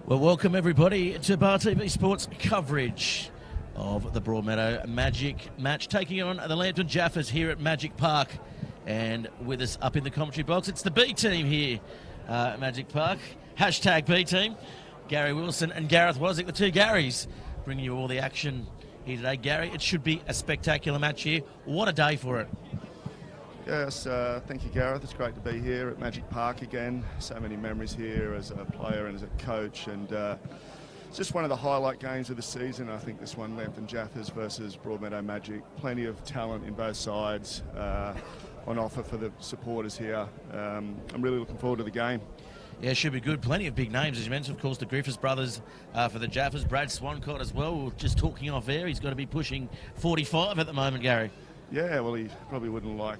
Well, welcome everybody to Bar TV Sports coverage of the Broadmeadow Magic match, taking on the Lambton Jaffas here at Magic Park. And with us up in the commentary box, it's the B team here at Magic Park. Hashtag B team. Gary Wilson and Gareth Wozniak, the two Garys, bringing you all the action here today. Gary, it should be a spectacular match here. What a day for it. Yes, thank you, Gareth. It's great to be here at Magic Park again. So many memories here as a player and as a coach, and it's just one of the highlight games of the season. I think this one, Lambton Jaffas versus Broadmeadow Magic. Plenty of talent in both sides on offer for the supporters here. I'm really looking forward to the game. Yeah, it should be good. Plenty of big names, as you mentioned. Of course, the Griffiths brothers for the Jaffas. Brad Swancott as well. We were just talking off air. He's got to be pushing 45 at the moment, Gary. Yeah, well, he probably wouldn't like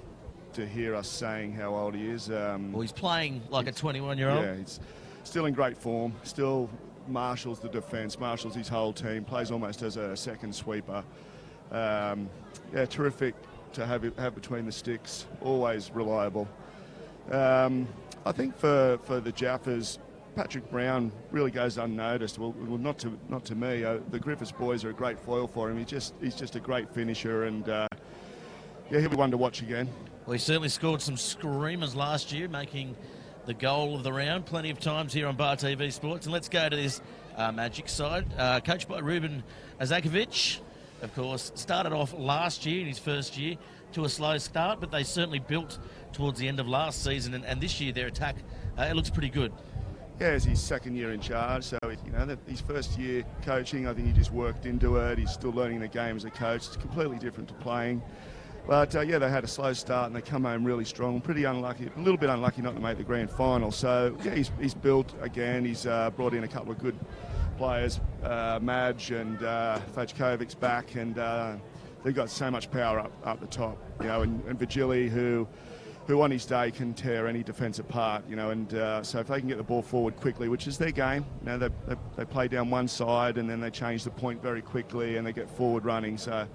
to hear us saying how old he is. Well, he's playing like a 21-year-old. Yeah, he's still in great form. Still marshals the defence, marshals his whole team, plays almost as a second sweeper. Yeah, terrific to have between the sticks. Always reliable. I think for the Jaffas, Patrick Brown really goes unnoticed. Well, not to me. The Griffiths boys are a great foil for him. He's just a great finisher, and yeah, he'll be one to watch again. Well, he certainly scored some screamers last year, making the goal of the round plenty of times here on Bar TV Sports. And let's go to this Magic side, coached by Ruben Azakovic. Of course, started off last year in his first year to a slow start, but they certainly built towards the end of last season, and this year their attack, it looks pretty good. Yeah, it's his second year in charge, so his first year coaching, I think he just worked into it. He's still learning the game as a coach. It's completely different to playing. But yeah, they had a slow start and they come home really strong. Pretty unlucky, a little bit unlucky not to make the grand final. So yeah, he's built again. He's brought in a couple of good players, Madge and Fajkovic's back, and they've got so much power up the top. And Vigili, who on his day can tear any defence apart. And so if they can get the ball forward quickly, which is their game, they play down one side and then they change the point very quickly and they get forward running. So.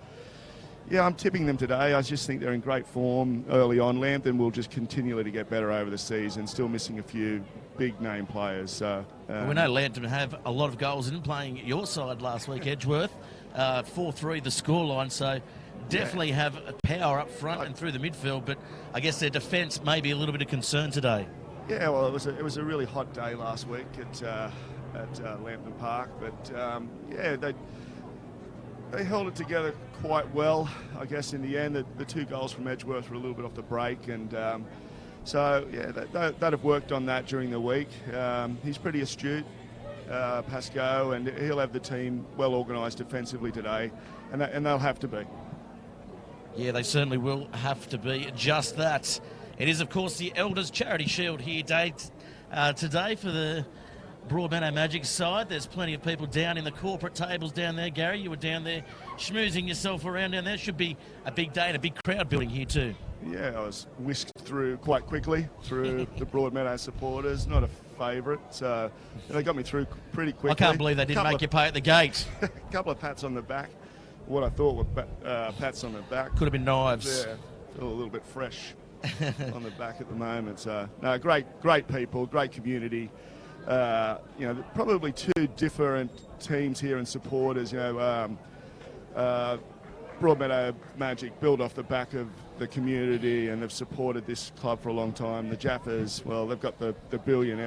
Yeah, I'm tipping them today. I just think they're in great form early on. Lambton will just continually to get better over the season, still missing a few big-name players. So, we know Lambton have a lot of goals in playing your side last week, Edgeworth. 4-3 the scoreline, so definitely have power up front and through the midfield, but I guess their defence may be a little bit of concern today. Yeah, well, it was a really hot day last week at Lambton Park, but yeah, they held it together quite well, I guess, in the end. The two goals from Edgeworth were a little bit off the break, and so, yeah, they'd have worked on that during the week. He's pretty astute, Pascoe, and he'll have the team well organised defensively today, and they'll have to be. Yeah, they certainly will have to be just that. It is, of course, the Elders Charity Shield here today for the Broadmeadow Magic side. There's plenty of people down in the corporate tables down there. Gary, you were down there schmoozing yourself around down there. Should be a big day and a big crowd building here too. Yeah, I was whisked through quite quickly through the Broadmeadow supporters. Not a favourite, so they got me through pretty quickly. I can't believe they didn't make you pay at the gate. A couple of pats on the back. What I thought were pats on the back. Could have been knives. Yeah, feel a little bit fresh on the back at the moment. So, no, great people, great community. Probably two different teams here and supporters. Broadmeadow Magic built off the back of the community and they've supported this club for a long time. The Jaffas, well, they've got the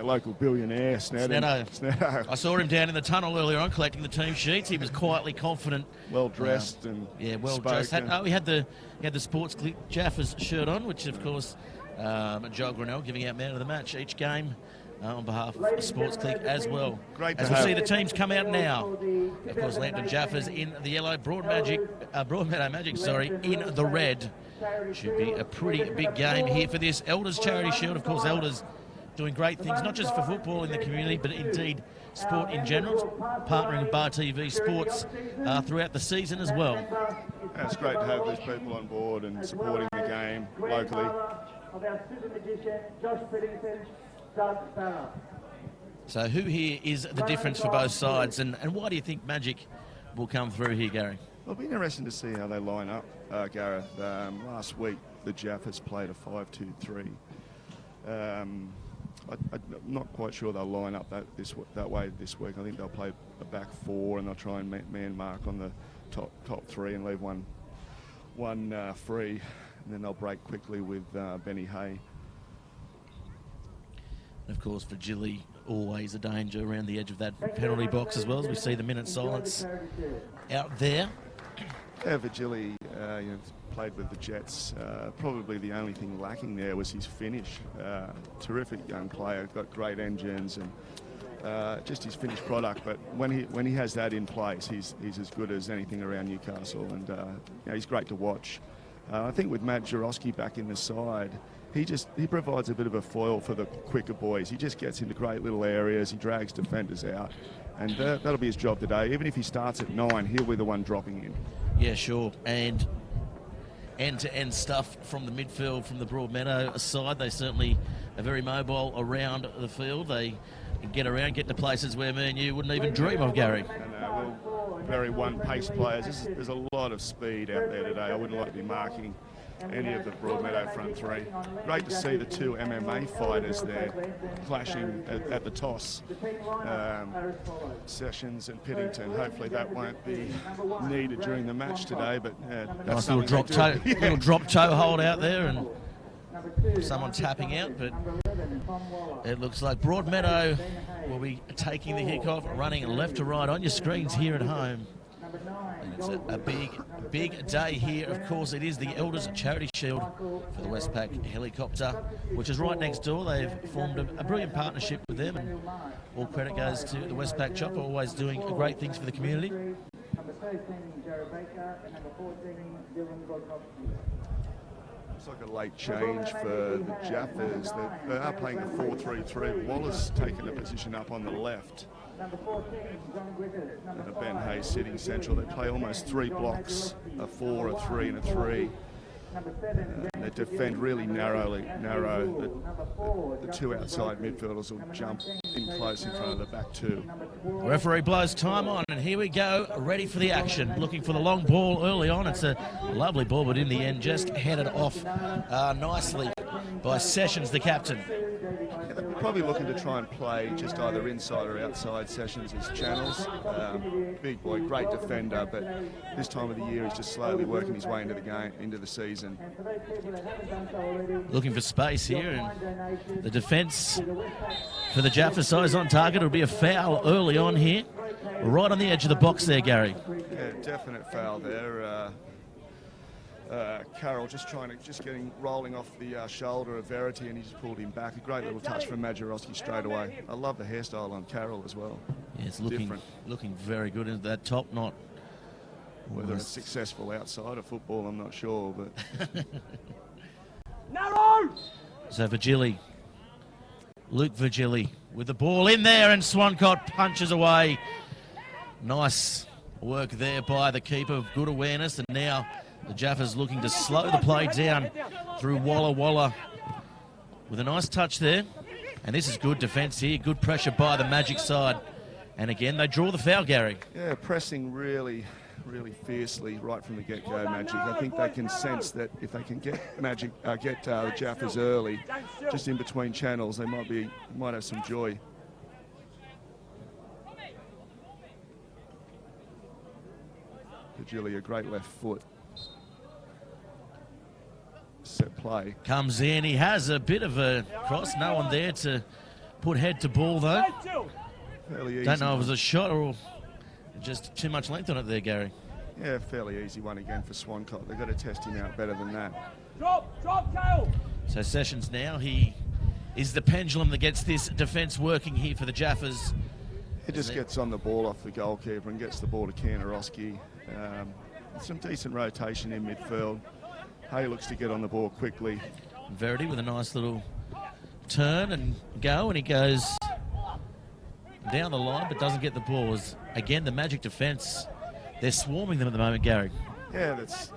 local billionaire, Snetto. I saw him down in the tunnel earlier on collecting the team sheets. He was quietly confident. Well dressed and well dressed. He had the Sports Click Jaffas shirt on, which of course Joel Grinnell giving out man of the match each game. On behalf of Sports Click as well. Great as we see the teams come out now. Of course, Lambton Jaffas in the yellow, Broadmeadow Magic, in the red. Should be a pretty big game here for this Elders Charity Shield. Of course, Elders doing great things, not just for football in the community, but indeed sport in general, partnering with Bar TV Sports throughout the season as well. Yeah, it's great to have these people on board and supporting the game locally. So who here is the difference for both sides, and why do you think Magic will come through here, Gary? Well, it'll be interesting to see how they line up, Gareth. Last week, the Jaffas played a 5-2-3. I'm not quite sure they'll line up that way this week. I think they'll play a back four and they'll try and man mark on the top three and leave one free, and then they'll break quickly with Benny Hay. And of course, Virgili, always a danger around the edge of that penalty box as well, as we see the minute silence out there. Yeah, Virgili, played with the Jets. Probably the only thing lacking there was his finish. Terrific young player, got great engines and just his finished product. But when he has that in place, he's as good as anything around Newcastle, and he's great to watch. I think with Matt Jarosky back in the side, he provides a bit of a foil for the quicker boys. He just gets into great little areas. He drags defenders out, and that'll be his job today. Even if he starts at 9, he'll be the one dropping in. Yeah, sure. And end-to-end stuff from the midfield, from the Broadmeadow side. They certainly are very mobile around the field. They can get around, get to places where me and you wouldn't even dream of, Gary. Very one-pace players. There's a lot of speed out there today. I wouldn't like to be marking any of the Broadmeadow front three. Great to see the two MMA fighters there clashing at the toss. Sessions and Piddington. Hopefully that won't be needed during the match today, but nice little drop toe hold out there, and someone tapping out, but it looks like Broadmeadow will be taking the kickoff, running left to right on your screens here at home. And it's a big day here. Of course, it is the Elders Charity Shield for the Westpac helicopter, which is right next door. They've formed a brilliant partnership with them, and all credit goes to the Westpac Chopper, always doing great things for the community. It's like a late change for the Jaffas. They are playing a 4-3-3. Wallace taking a position up on the left. And Ben Hayes sitting central. They play almost 3 blocks, a 4, a 3 and a 3. They defend really narrow. The two outside midfielders will jump in close in front of the back two. Referee blows time on, and here we go, ready for the action. Looking for the long ball early on. It's a lovely ball, but in the end just headed off nicely by Sessions, the captain. Yeah, they're probably looking to try and play just either inside or outside Sessions as channels. Big boy, great defender, but this time of the year he's just slowly working his way into the game, into the season. Looking for space here, and the defence for the Jaffas side is on target. It'll be a foul early on here, right on the edge of the box there, Gary. Yeah, definite foul there. Carroll just getting rolling off the shoulder of Verity, and he just pulled him back. A great little touch from Majorowski straight away. I love the hairstyle on Carroll as well. Yeah, it's looking very good into that top knot. Whether it's successful outside of football, I'm not sure, but so Virgili, Luke Virgili with the ball in there, and Swancott punches away. Nice work there by the keeper, good awareness, and now the Jaffas looking to slow the play down through Walla Walla with a nice touch there. And this is good defence here, good pressure by the Magic side. And again, they draw the foul, Gary. Yeah, pressing really fiercely right from the get-go, Magic. I think they can sense that if they can get the Jaffas early, just in between channels, they might have some joy. Virgili, a great left foot. Set play. Comes in, he has a bit of a cross, no one there to put head to ball though. Fairly easy. Don't know if it was a shot or just too much length on it there, Gary. Yeah, fairly easy one again for Swancott. They've got to test him out better than that. Drop, Kale. So Sessions now, he is the pendulum that gets this defence working here for the Jaffas. He just gets on the ball off the goalkeeper and gets the ball to Kanarowski. Some decent rotation in midfield. Hay looks to get on the ball quickly. Verity with a nice little turn and go, and he goes down the line but doesn't get the ball. Again, the Magic defence, they're swarming them at the moment, Gary. Yeah, that's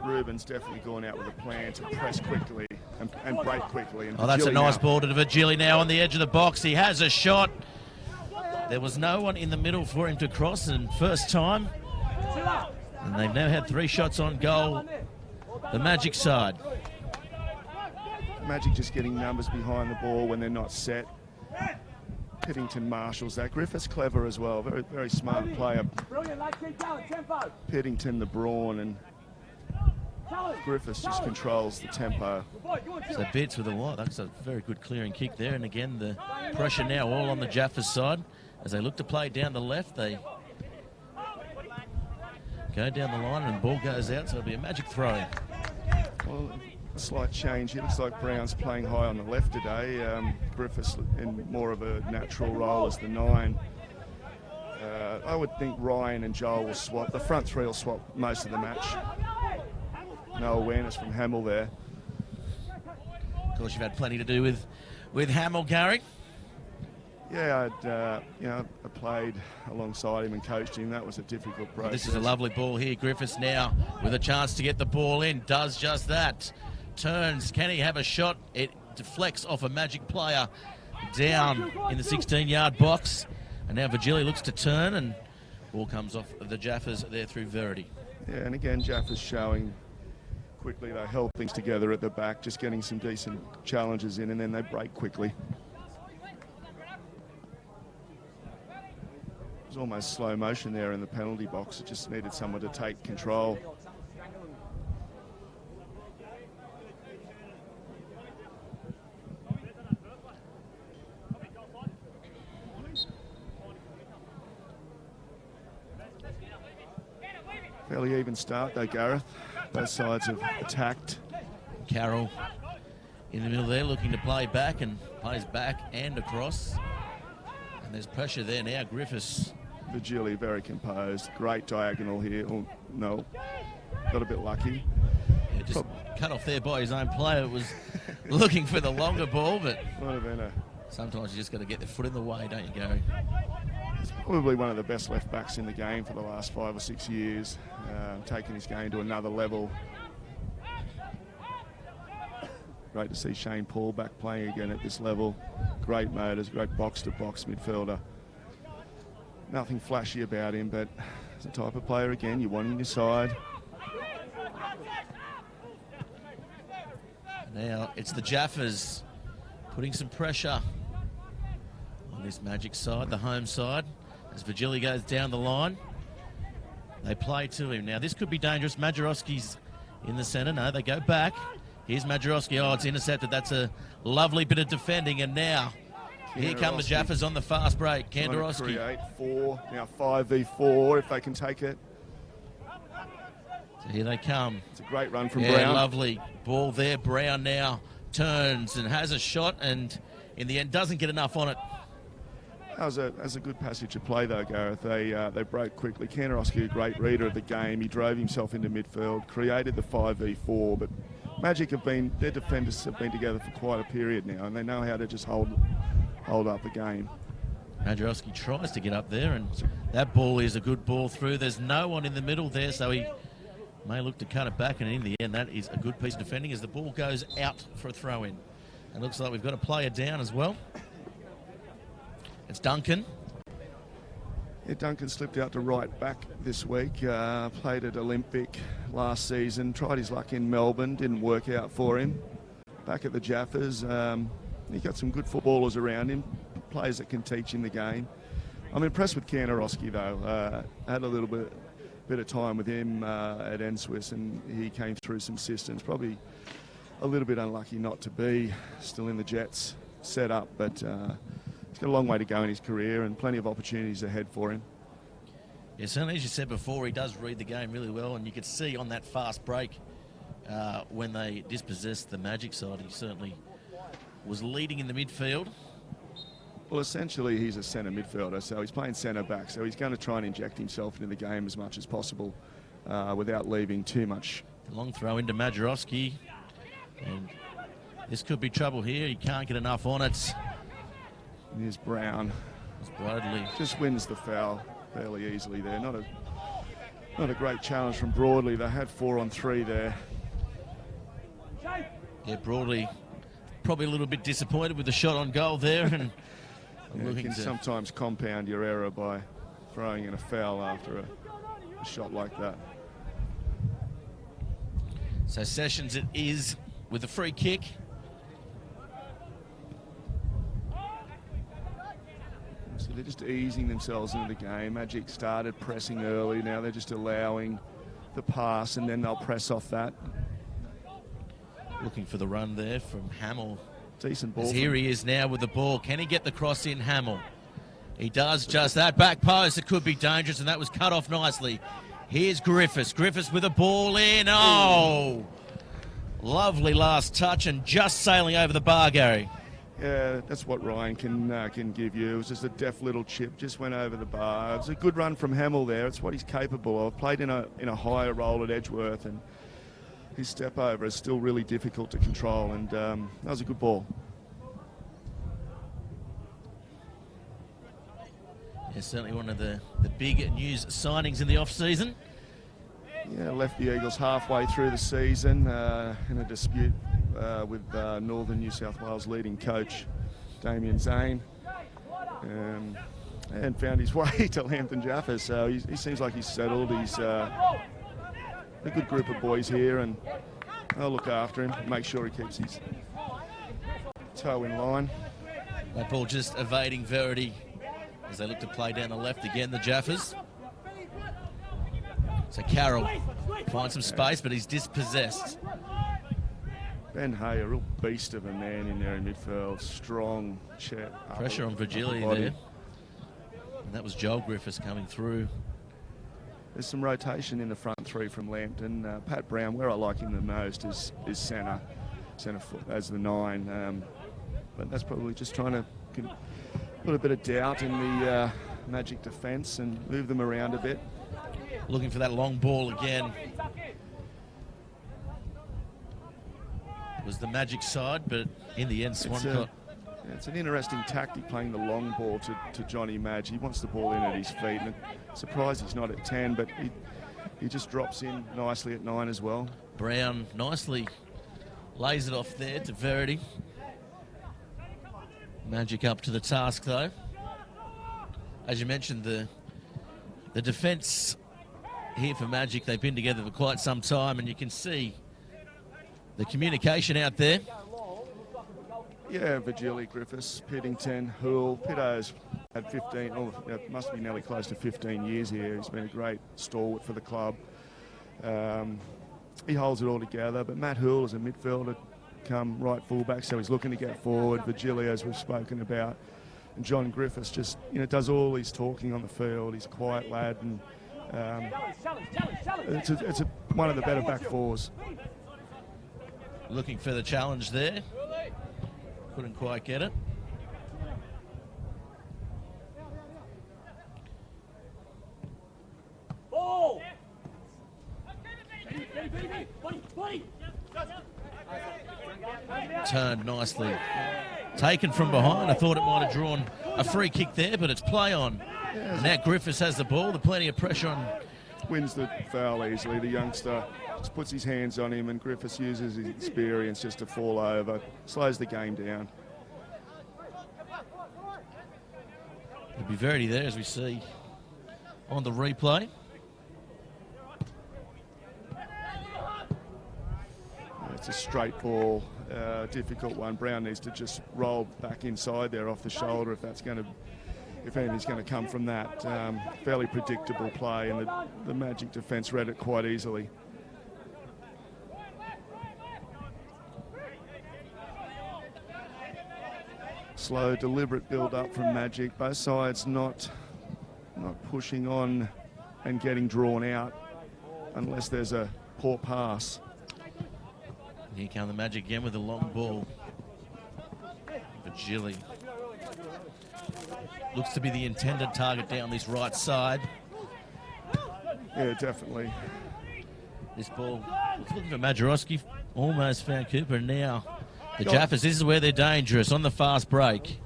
Ruben's definitely gone out with a plan to press quickly and break quickly. And that's a nice now. Ball to Virgili now on the edge of the box. He has a shot. There was no one in the middle for him to cross, and first time. And they've now had 3 shots on goal, the Magic side. Magic just getting numbers behind the ball when they're not set. Piddington marshals that. Griffiths clever as well, very, very smart player. Piddington the brawn, and Griffiths just controls the tempo. So Bits with a what? That's a very good clearing kick there. And again, the pressure now all on the Jaffas side. As they look to play down the left, they go down the line and the ball goes out, so it'll be a Magic throw. Well, a slight change. It looks like Brown's playing high on the left today. Griffiths in more of a natural role as the 9. I would think Ryan and Joel will swap. The front three will swap most of the match. No awareness from Hamill there. Of course, you've had plenty to do with Hamill, Gary. Yeah, I played alongside him and coached him. That was a difficult process. This is a lovely ball here. Griffiths now with a chance to get the ball in. Does just that. Turns. Can he have a shot? It deflects off a Magic player down in the 16-yard box. And now Virgili looks to turn, and ball comes off the Jaffas there through Verity. Yeah, and again, Jaffas showing quickly they held things together at the back, just getting some decent challenges in, and then they break quickly. It was almost slow motion there in the penalty box. It just needed someone to take control. Fairly even start though, Gareth. Both sides have attacked. Carroll in the middle there looking to play back, and plays back and across. And there's pressure there now. Griffiths. Virgili very composed. Great diagonal here. Oh, no. Got a bit lucky. Yeah, just cut off there by his own player. It was looking for the longer ball, but might have been sometimes you just got to get the foot in the way, don't you, Gary? He's probably one of the best left backs in the game for the last 5 or 6 years. Taking his game to another level. Great to see Shane Paul back playing again at this level. Great motors, great box-to-box midfielder. Nothing flashy about him, but he's the type of player, again, you want on your side. Now it's the Jaffas putting some pressure on this Magic side, the home side, as Virgili goes down the line. They play to him. Now this could be dangerous. Majorowski's in the centre. No, they go back. Here's Majorowski. Oh, it's intercepted. That's a lovely bit of defending. And now here come the Jaffas on the fast break. Kandarowski. Create 4, now 5v4 if they can take it. So here they come. It's a great run from Brown. Brown. Lovely ball there. Brown now turns and has a shot, and in the end doesn't get enough on it. That was a good passage of play though, Gareth. They broke quickly. Kandarowski, a great reader of the game. He drove himself into midfield, created the 5v4, but Magic their defenders have been together for quite a period now, and they know how to just hold up the game. Majorowski tries to get up there, and that ball is a good ball through. There's no one in the middle there, so he may look to cut it back, and in the end that is a good piece of defending as the ball goes out for a throw-in. It looks like we've got a player down as well. It's Duncan. Yeah, Duncan slipped out to right back this week. Played at Olympic last season. Tried his luck in Melbourne. Didn't work out for him. Back at the Jaffas. He got some good footballers around him. Players that can teach him the game. I'm impressed with Kandarowski though. I had a little bit of time with him at NSWF, and he came through some systems. Probably a little bit unlucky not to be still in the Jets setup, but he's got a long way to go in his career and plenty of opportunities ahead for him. Yeah, certainly, as you said before, he does read the game really well, and you could see on that fast break when they dispossessed the Magic side, he certainly was leading in the midfield. Well, essentially, he's a centre midfielder, so he's playing centre back, so he's going to try and inject himself into the game as much as possible without leaving too much. Long throw into Majorowski, and this could be trouble here. He can't get enough on it. And here's Brown. It's Broadley. Just wins the foul fairly easily there. Not a great challenge from Broadley. They had 4 on 3 there. Yeah, Broadley probably a little bit disappointed with the shot on goal there, and you can sometimes compound your error by throwing in a foul after a shot like that. So Sessions it is with the free kick. just easing themselves into the game. Magic started pressing early. Now they're just allowing the pass, and then they'll press off that. Looking for the run there from Hamill. Decent ball. Here he is now with the ball. Can he get the cross in, Hamill? He does just that. Back post, it could be dangerous, and that was cut off nicely. Here's Griffiths. Griffiths with the ball in. Oh! Lovely last touch and just sailing over the bar, Gary. Yeah, that's what Ryan can give you. It was just a deft little chip, just went over the bar. It was a good run from Hamill there. It's what he's capable of. Played in a higher role at Edgeworth, and his step over is still really difficult to control, and that was a good ball. Yeah, certainly one of the big news signings in the off-season. Yeah, left the Eagles halfway through the season in a dispute with Northern New South Wales leading coach Damien Zane, and found his way to Lambton Jaffas. So he seems like he's settled. He's a good group of boys here, and I'll look after him, make sure he keeps his toe in line. That ball just evading Verity as they look to play down the left again, the Jaffas. So Carroll finds some space, but he's dispossessed. Ben Hay, a real beast of a man in there in midfield. Strong, pressure on Virgili there. And that was Joel Griffiths coming through. There's some rotation in the front three from Lambton. Pat Brown, where I like him the most is centre foot as the 9. But that's probably just trying to put a bit of doubt in the Magic defence and move them around a bit. Looking for that long ball again. It was the Magic side, but in the end, Swan it's an interesting tactic, playing the long ball to Johnny Madge. He wants the ball in at his feet, and surprised he's not at 10, but he just drops in nicely at 9 as well. Brown nicely lays it off there to Verity. Magic up to the task, though. As you mentioned, the defence here for Magic, they've been together for quite some time, and you can see the communication out there. Yeah, Virgili, Griffiths, Piddington, Hoole. Piddo's had 15, it must be nearly close to 15 years here. He's been a great stalwart for the club. He holds it all together, but Matt Hoole is a midfielder, come right fullback, so he's looking to get forward. Virgili, as we've spoken about, and John Griffiths just does all his talking on the field. He's a quiet lad, and it's one of the better back fours. Looking for the challenge there. Couldn't quite get it. Oh! Turned nicely. Taken from behind. I thought it might have drawn a free kick there, but it's play on. And now Griffiths has the ball. There's plenty of pressure on. Wins the foul easily. The youngster just puts his hands on him, and Griffiths uses his experience just to fall over. Slows the game down. It'll be Verity there, as we see on the replay. It's a straight ball, difficult one. Brown needs to just roll back inside there off the shoulder if anything's going to come from that. Fairly predictable play, and the Magic defence read it quite easily. Slow, deliberate build-up from Magic. Both sides not pushing on and getting drawn out unless there's a poor pass. Here come the Magic again with a long ball. Virgili looks to be the intended target down this right side. Yeah, definitely. This ball was looking for Majorowski, almost found Cooper. Now the Jaffas, this is where they're dangerous on the fast break.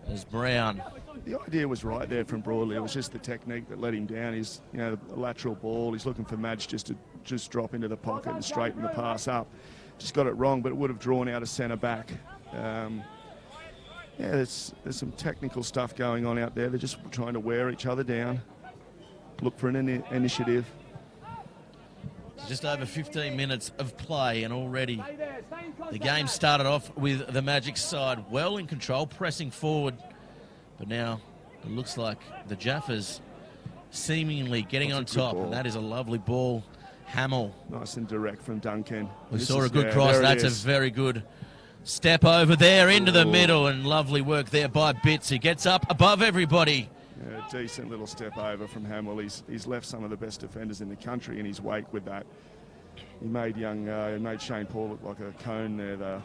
There's Brown. The idea was right there from Broadley. It was just the technique that let him down. He's, a lateral ball. He's looking for Madge just to drop into the pocket and straighten the pass up. Just got it wrong, but it would have drawn out a centre back. There's some technical stuff going on out there. They're just trying to wear each other down. Look for an initiative. Just over 15 minutes of play, and already the game started off with the Magic side well in control, pressing forward. But now It looks like the Jaffas seemingly getting on top, and that is a lovely ball. Hamill. Nice and direct from Duncan. We saw a good cross. That's a very good step over there into the middle, and lovely work there by Bitts. He gets up above everybody. Yeah, decent little step over from Hamill. He's left some of the best defenders in the country in his wake with that. He made Shane Paul look like a cone there, though.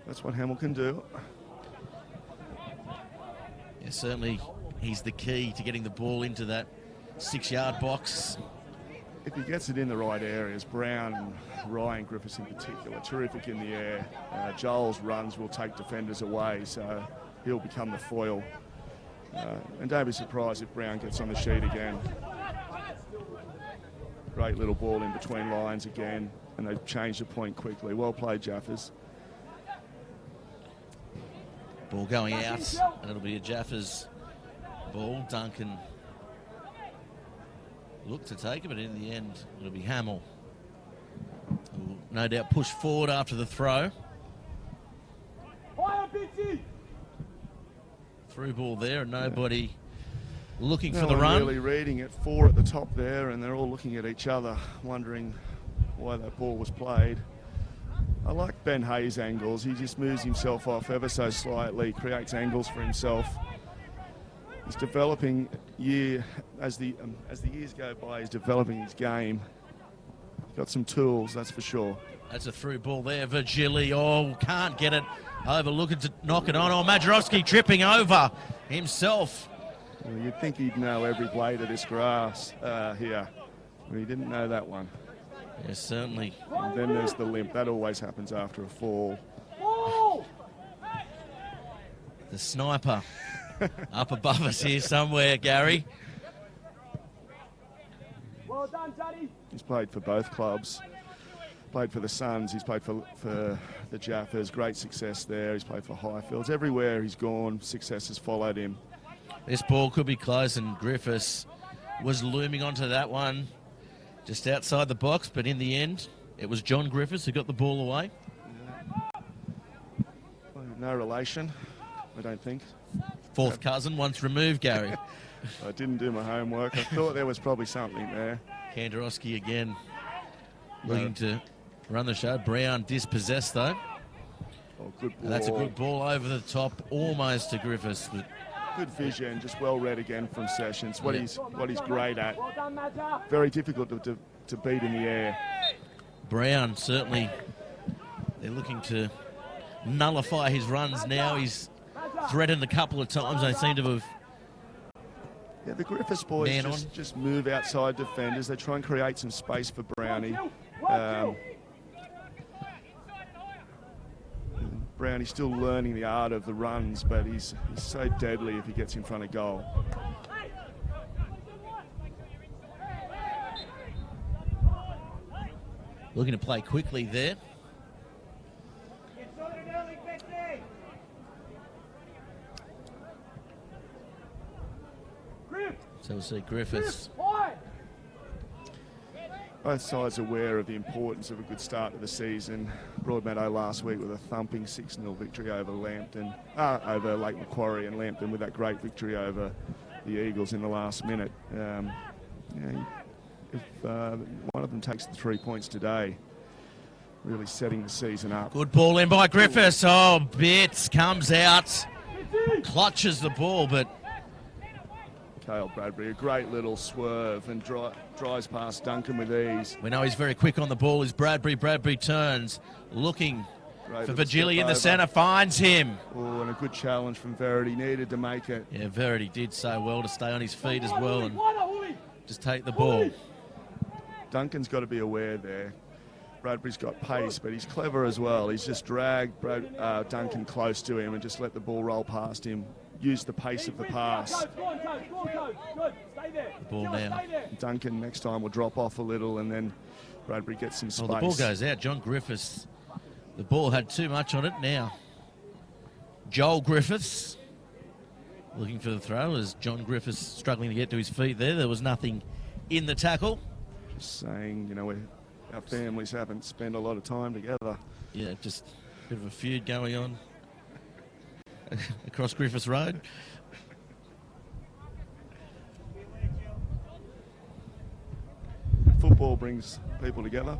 That's what Hamill can do. Yeah, certainly he's the key to getting the ball into that 6-yard box. If he gets it in the right areas, Brown and Ryan Griffiths in particular, terrific in the air. Joel's runs will take defenders away, so he'll become the foil. And don't be surprised if Brown gets on the sheet again. Great little ball in between lines again, and they've changed the point quickly. Well played, Jaffas. Ball going out, and it'll be a Jaffas ball. Duncan looked to take it, but in the end, it'll be Hamill, who will no doubt push forward after the throw. Through ball there, and nobody looking for the run. Really reading it. 4 at the top there, and they're all looking at each other, wondering why that ball was played. I like Ben Hayes' angles. He just moves himself off ever so slightly, creates angles for himself. He's developing as the years go by. He's developing his game. Got some tools, that's for sure. That's a through ball there. Virgili, can't get it over, looking to knock it on. Majerowski tripping over himself. Well, you'd think he'd know every blade of this grass here, but he didn't know that one. Yes, certainly. And then there's the limp. That always happens after a fall. The sniper up above us here somewhere, Gary. Well done, Johnny. He's played for both clubs. Played for the Suns. He's played for the Jaffas. Great success there. He's played for Highfields. Everywhere he's gone, success has followed him. This ball could be close, and Griffiths was looming onto that one just outside the box, but in the end, it was John Griffiths who got the ball away. No relation, I don't think. Fourth cousin, once removed, Gary. I didn't do my homework. I thought there was probably something there. Kandarowski again looking to run the show. Brown dispossessed, though. Oh, good ball. That's a good ball over the top, almost to Griffiths. But good vision, just well read again from Sessions. What he's great at. Very difficult to beat in the air. Brown, certainly, they're looking to nullify his runs now. He's threatened a couple of times. They seem to have... Yeah, the Griffiths boys just move outside defenders. They try and create some space for Brownie. Brownie's still learning the art of the runs, but he's so deadly if he gets in front of goal. Looking to play quickly there. So we'll see Griffiths. Both sides aware of the importance of a good start to the season. Broadmeadow last week with a thumping 6-0 victory over Lambton, over Lake Macquarie, and Lambton with that great victory over the Eagles in the last minute. If one of them takes the 3 points today, really setting the season up. Good ball in by Griffiths. Bitts comes out, clutches the ball, but Cale Bradbury, a great little swerve and drives past Duncan with ease. We know he's very quick on the ball. Is Bradbury. Bradbury turns, looking for Virgili in the centre, finds him. Oh, and a good challenge from Verity. Needed to make it. Yeah, Verity did so well to stay on his feet as well and just take the ball. Duncan's got to be aware there. Bradbury's got pace, but he's clever as well. He's just dragged Duncan close to him and just let the ball roll past him. Use the pace of the pass. The ball now. Duncan next time will drop off a little, and then Bradbury gets some space. The ball goes out. John Griffiths. The ball had too much on it now. Joel Griffiths looking for the throw as John Griffiths struggling to get to his feet there. There was nothing in the tackle. Just saying, our families haven't spent a lot of time together. Yeah, just Bit of a feud going on across Griffiths Road. Football brings people together,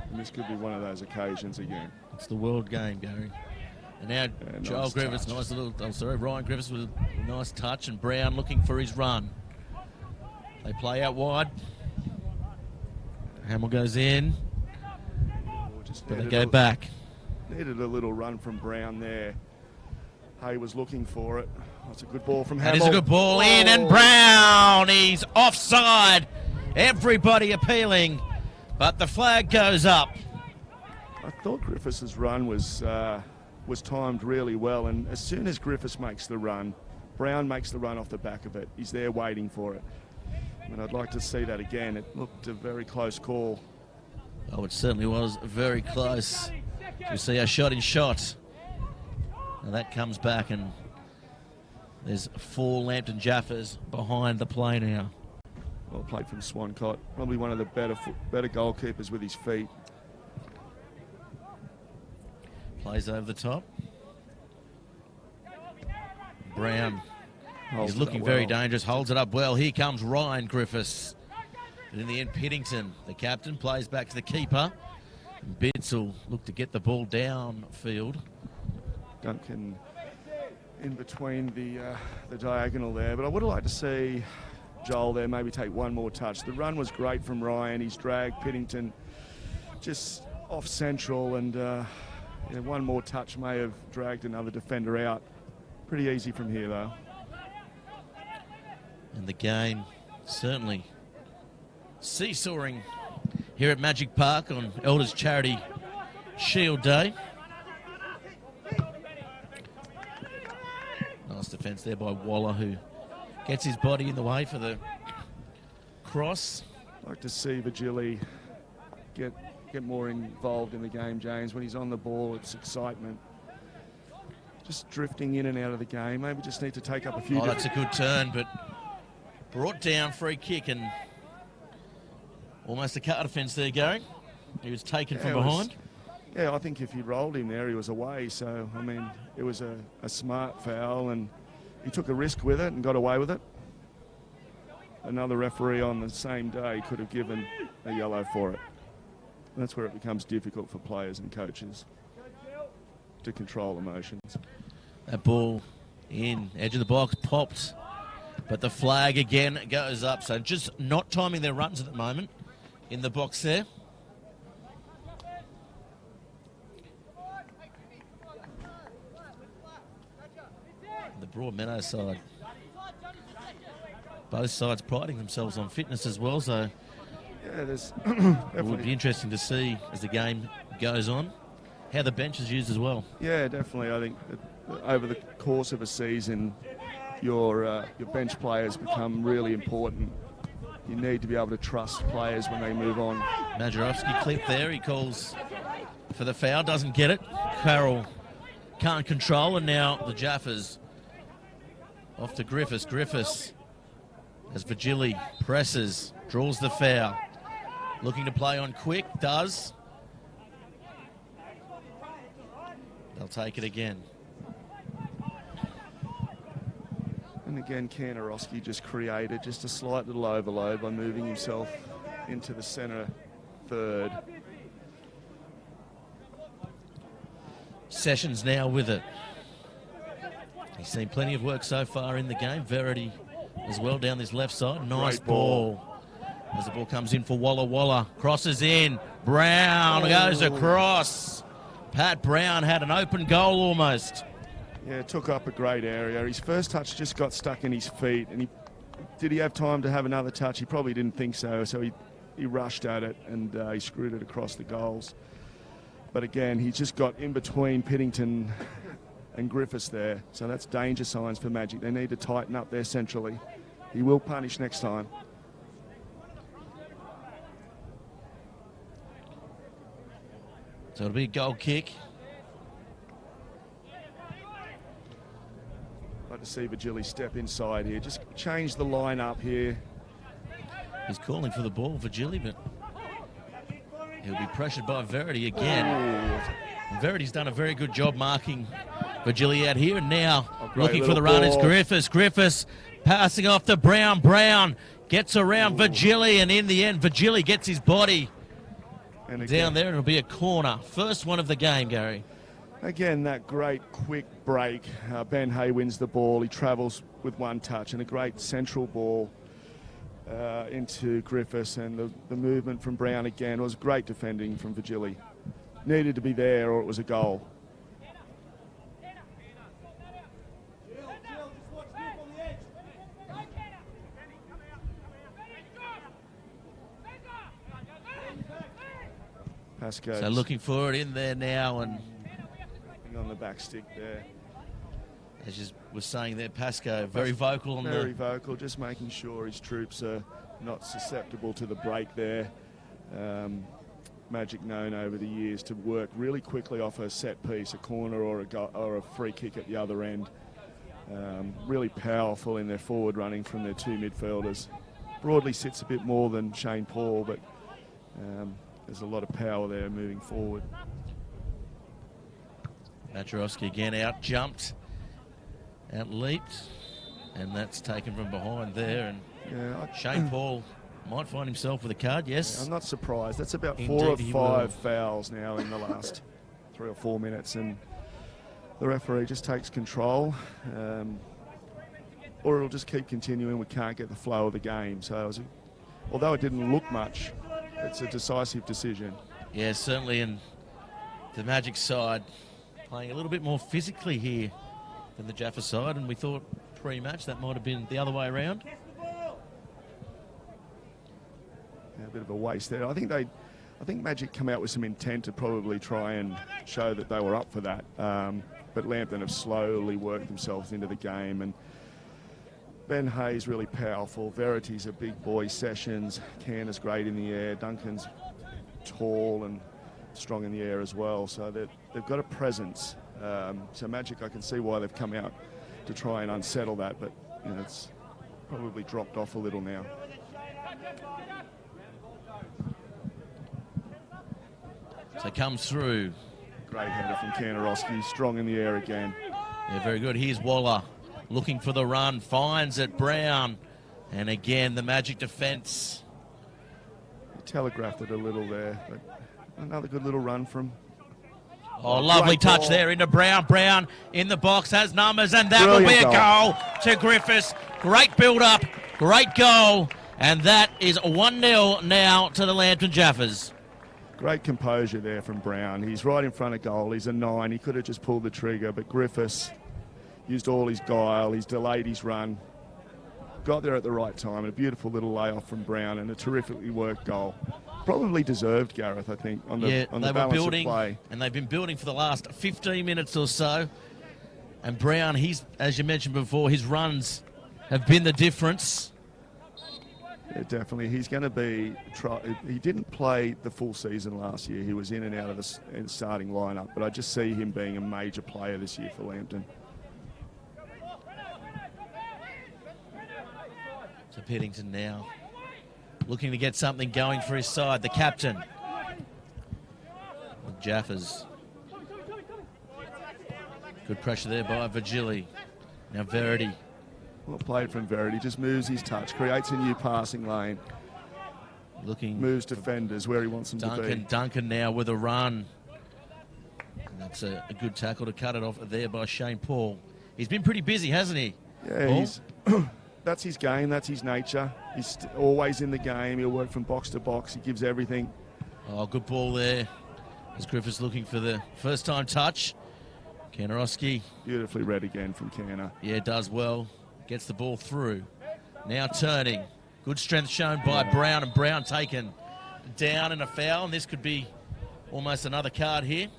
and this could be one of those occasions again. It's the world game, Gary. And now Joel nice Griffiths, touch. Ryan Griffiths with a nice touch, and Brown looking for his run. They play out wide. Hamill goes in, but they go back. Needed a little run from Brown there. Hay was looking for it. That's a good ball from That Hamill. is a good ball in, and Brown, he's offside. Everybody appealing, but the flag goes up. I thought Griffiths' run was timed really well, and as soon as Griffiths makes the run, Brown makes the run off the back of it. He's there waiting for it. And I'd like to see that again. It looked a very close call. Oh, it certainly was very close. You see a shot in shot. And that comes back, and there's 4 Lambton Jaffas behind the play now. Well played from Swancott. Probably one of the better goalkeepers with his feet. Plays over the top. Brown Holds is it looking up very well. dangerous, holds it up well. Here comes Ryan Griffiths. And in the end, Piddington, the captain, plays back to the keeper. And Bidds will look to get the ball downfield. Duncan in between the diagonal there, but I would have liked to see Joel there maybe take one more touch. The run was great from Ryan. He's dragged Piddington just off central, and one more touch may have dragged another defender out. Pretty easy from here, though. And the game certainly seesawing here at Magic Park on Elders Charity Shield Day. Nice defence there by Waller, who gets his body in the way for the cross. I'd like to see Vigili get more involved in the game, James. When he's on the ball, it's excitement. Just drifting in and out of the game. Maybe just need to take up a few... Oh, that's a good turn, but brought down, free kick, and almost a car defence there, Gary. He was taken from behind. Yeah, I think if he rolled him there, he was away. So, I mean, it was a smart foul, and he took a risk with it and got away with it. Another referee on the same day could have given a yellow for it. And that's where it becomes difficult for players and coaches to control emotions. That ball in, edge of the box, popped, but the flag again goes up. So just not timing their runs at the moment in the box there. The Broadmeadow side, both sides priding themselves on fitness as well, so yeah, there's it would be interesting to see as the game goes on how the bench is used as well. Yeah, definitely. I think that over the course of a season, your bench players become really important. You need to be able to trust players when they move on. Majerowski clipped there. He calls for the foul, doesn't get it. Carroll can't control, and now the Jaffas off to Griffiths. Griffiths, as Vigili presses, draws the foul. Looking to play on quick, does. They'll take it again. And again, Kanarowski just created just a slight little overload by moving himself into the centre third. Sessions now with it. He's seen plenty of work so far in the game. Verity as well down this left side. Nice ball. As the ball comes in for Walla Walla. Crosses in. Brown goes across. Pat Brown had an open goal almost. Yeah, took up a great area. His first touch just got stuck in his feet, and did he have time to have another touch? He probably didn't think so, so he rushed at it, and he screwed it across the goals. But again, he just got in between Piddington and Griffiths there, so that's danger signs for Magic. They need to tighten up there centrally. He will punish next time. So it'll be a goal kick. I'd like to see Vigili step inside here. Just change the line up here. He's calling for the ball, Vigili, but he'll be pressured by Verity again. And Verity's done a very good job marking Virgili out here, and now looking for little the run is ball. Griffiths. Griffiths passing off to Brown. Brown gets around Virgili, and in the end, Virgili gets his body And down there, and it'll be a corner. First one of the game, Gary. Again, that great quick break. Ben Hay wins the ball. He travels with one touch, and a great central ball into Griffiths, and the movement from Brown again was great defending from Virgili. Needed to be there, or it was a goal. Pasco. So looking for it in there now, and On the back stick there. as you was saying there, Pasco very vocal on Very vocal, just making sure his troops are not susceptible to the break there. Magic known over the years to work really quickly off a set piece, a corner or a free kick at the other end. Really powerful in their forward running from their two midfielders. Broadly sits a bit more than Shane Paul, but there's a lot of power there moving forward. Matrowski again out jumped, out leaped, and that's taken from behind there. And Shane Paul might find himself with a card, yes. I'm not surprised. That's about Indeed 4 or he 5 will. fouls now in the last 3 or 4 minutes, and the referee just takes control, or it'll just keep continuing. We can't get the flow of the game. So although it didn't look much, it's a decisive decision. Yeah, certainly, and the Magic side playing a little bit more physically here than the Jaffas side, and we thought pre-match that might have been the other way around. Yeah, a bit of a waste there. I think Magic come out with some intent to probably try and show that they were up for that. But Lambton have slowly worked themselves into the game, and Ben Hay's really powerful. Verity's a big boy. Sessions, Canner's great in the air. Duncan's tall and strong in the air as well. So they've got a presence. So Magic, I can see why they've come out to try and unsettle that, but it's probably dropped off a little now. So comes through. Great header from Kanarowski, strong in the air again. Yeah, very good. Here's Waller looking for the run, finds it, Brown. And again, the Magic defence. He telegraphed it a little there, but another good little run from... Oh, lovely great touch ball. there into Brown. Brown in the box, has numbers, and that will be a Brilliant goal to Griffiths. Great build-up, great goal, and that is 1-0 now to the Lambton Jaffas. Great composure there from Brown. He's right in front of goal. He's a 9. He could have just pulled the trigger, but Griffiths used all his guile. He's delayed his run. Got there at the right time. And a beautiful little layoff from Brown and a terrifically worked goal. Probably deserved, Gareth, I think, on the balance of play. And they've been building for the last 15 minutes or so. And Brown, he's, as you mentioned before, his runs have been the difference. Yeah, definitely. He's going to be... He didn't play the full season last year. He was in and out of the starting lineup. But I just see him being a major player this year for Lambton. So Peddington now looking to get something going for his side. The captain. With Jaffas. Good pressure there by Virgili. Now Verity. Well played from Verity. Just moves his touch, creates a new passing lane. Looking. Moves defenders where he wants them to be. Duncan now with a run. And that's a good tackle to cut it off there by Shane Paul. He's been pretty busy, hasn't he? Yeah, that's his game, that's his nature. He's always in the game. He'll work from box to box. He gives everything. Oh, good ball there. As Griffiths looking for the first time touch. Kanarowski. Beautifully read again from Canner. Yeah, does well. Gets the ball through. Now turning. Good strength shown by Brown, and Brown taken down in a foul. And this could be almost another card here.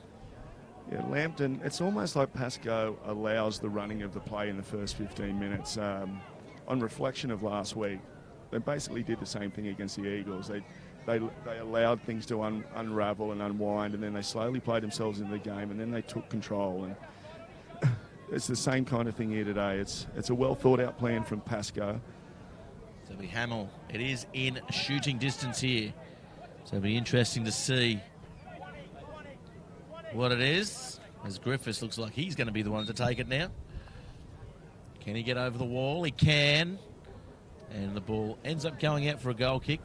Yeah, Lambton, it's almost like Pasco allows the running of the play in the first 15 minutes. On reflection of last week, they basically did the same thing against the Eagles. They allowed things to unravel and unwind, and then they slowly played themselves into the game, and then they took control. And it's the same kind of thing here today. It's a well thought out plan from Pasco. So we Hamill. It is in shooting distance here. So it'll be interesting to see what it is, as Jaffas looks like he's going to be the one to take it now. Can he get over the wall? He can. And the ball ends up going out for a goal kick.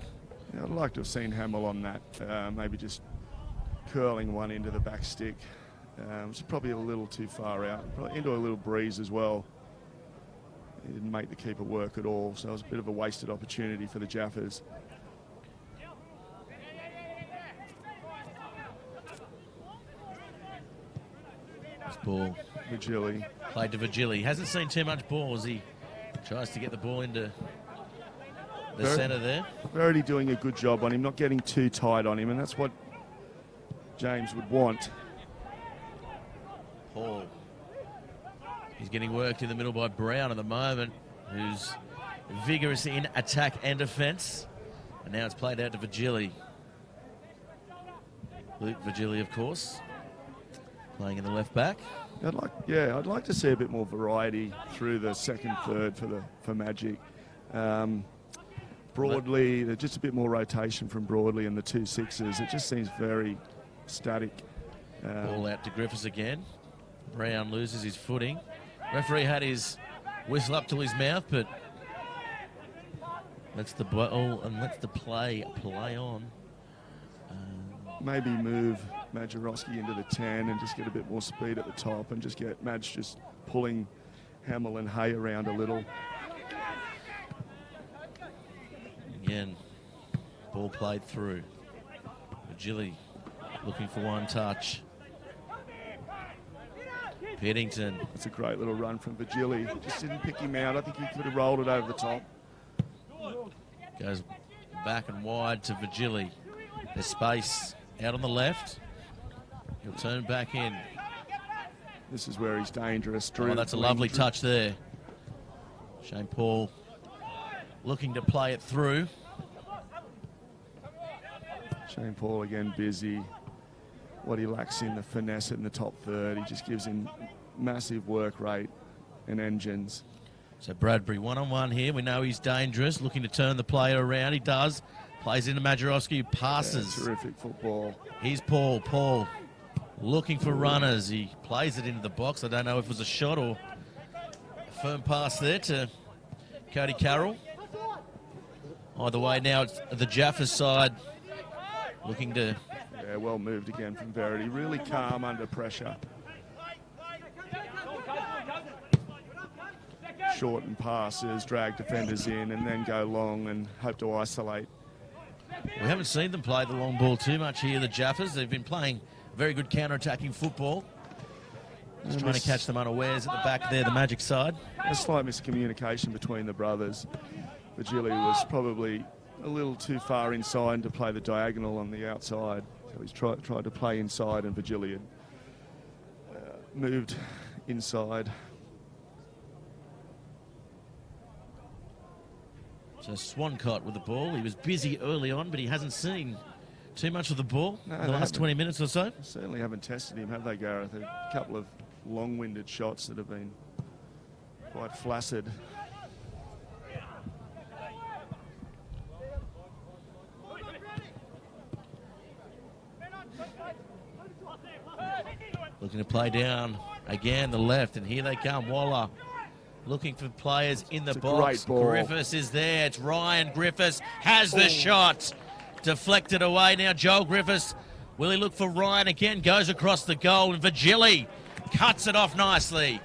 Yeah, I'd like to have seen Hamill on that, maybe just curling one into the back stick. It's probably a little too far out, probably into a little breeze as well. He didn't make the keeper work at all, so it was a bit of a wasted opportunity for the Jaffas. This ball, Vigili. Played to Vigili. Hasn't seen too much ball as he tries to get the ball into the centre there. Verity doing a good job on him, not getting too tight on him, and that's what James would want. Paul. He's getting worked in the middle by Brown at the moment, who's vigorous in attack and defence. And now it's played out to Vigili. Luke Vigili, of course, playing in the left back. I'd like to see a bit more variety through the second third for Magic. Broadley, there's just a bit more rotation from Broadley and the 2 6s. It just seems very static. Ball out to Jaffas again. Brown loses his footing. Referee had his whistle up to his mouth, but lets the ball and lets the play on. Maybe move Majorowski into the 10 and just get a bit more speed at the top and just get Madge just pulling Hamill and Hay around a little. Again, ball played through. Vigili looking for one touch. Peddington. That's a great little run from Vigili. Just didn't pick him out. I think he could have rolled it over the top. Goes back and wide to Vigili. There's space out on the left. He'll turn back in. This is where he's dangerous. Oh, that's a lovely touch there. Shane Paul looking to play it through. Shane Paul again busy. What he lacks in the finesse in the top third, he just gives him massive work rate and engines. So Bradbury one-on-one here. We know he's dangerous, looking to turn the player around. He does. Plays into Majorowski, who passes. Yeah, terrific football. Here's Paul. Paul looking for runners. He plays it into the box. I don't know if it was a shot or a firm pass there to Cody Carroll. Either way, now it's the Jaffas side looking to... Yeah, well moved again from Verity. Really calm under pressure. Shorten passes, drag defenders in, and then go long and hope to isolate. We haven't seen them play the long ball too much here, the Jaffas. They've been playing very good counter-attacking football. Just trying to catch them unawares at the back there, the Magic side. A slight miscommunication between the brothers. Vigili was probably a little too far inside to play the diagonal on the outside. So he's tried to play inside, and Vigili had moved inside. So Swancott with the ball. He was busy early on, but he hasn't seen too much of the ball in the last 20 minutes or so. Certainly haven't tested him, have they, Gareth? A couple of long-winded shots that have been quite flaccid. Looking to play down again the left, and here they come. Waller looking for players in the box. Jaffas is there. It's Ryan Jaffas has the shot. Deflected away now. Joel Jaffas. Will he look for Ryan again? Goes across the goal, and Vigili cuts it off nicely.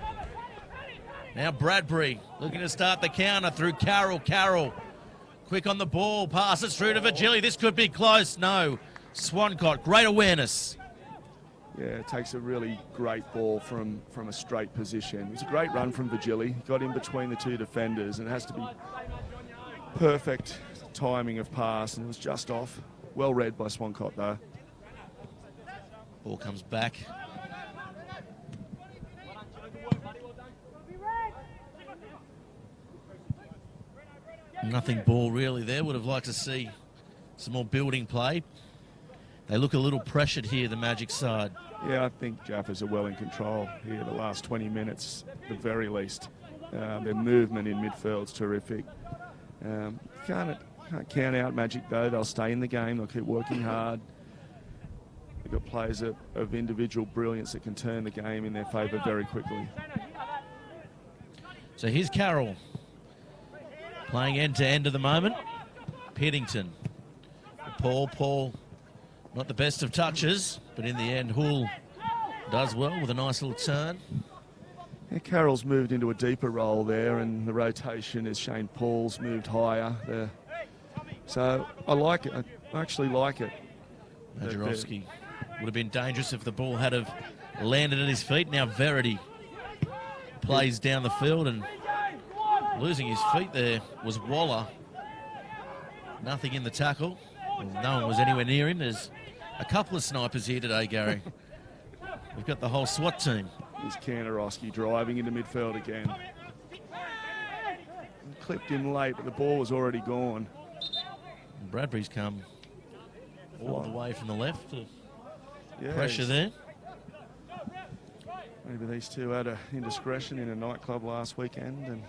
Now Bradbury looking to start the counter through Carroll. Carroll quick on the ball. Passes through to Vigili. This could be close. No. Swancott, great awareness. Yeah, it takes a really great ball from a straight position. It was a great run from Vigili. Got in between the two defenders, and it has to be perfect timing of pass, and it was just off. Well read by Swancott, though. Ball comes back. Nothing ball really there. Would have liked to see some more building play. They look a little pressured here, the Magic side. Yeah, I think Jaffas are well in control here the last 20 minutes, at the very least. Their movement in midfield's terrific. Can't count out Magic, though. They'll stay in the game. They'll keep working hard. They've got players of individual brilliance that can turn the game in their favour very quickly. So here's Carroll playing end-to-end at the moment. Piddington. Paul, not the best of touches, but in the end, Hull does well with a nice little turn. Yeah, Carroll's moved into a deeper role there, and the rotation is Shane Paul's moved higher there. So I like it. I actually like it. Majerowski would have been dangerous if the ball had have landed at his feet. Now Verity plays down the field, and losing his feet there was Waller. Nothing in the tackle. Well, no one was anywhere near him. There's a couple of snipers here today, Gary. We've got the whole SWAT team. Here's Kanarowski driving into midfield again. Clipped in late, but the ball was already gone. And Bradbury's come all the way from the left. Yeah, Pressure there. Maybe these two had an indiscretion in a nightclub last weekend. And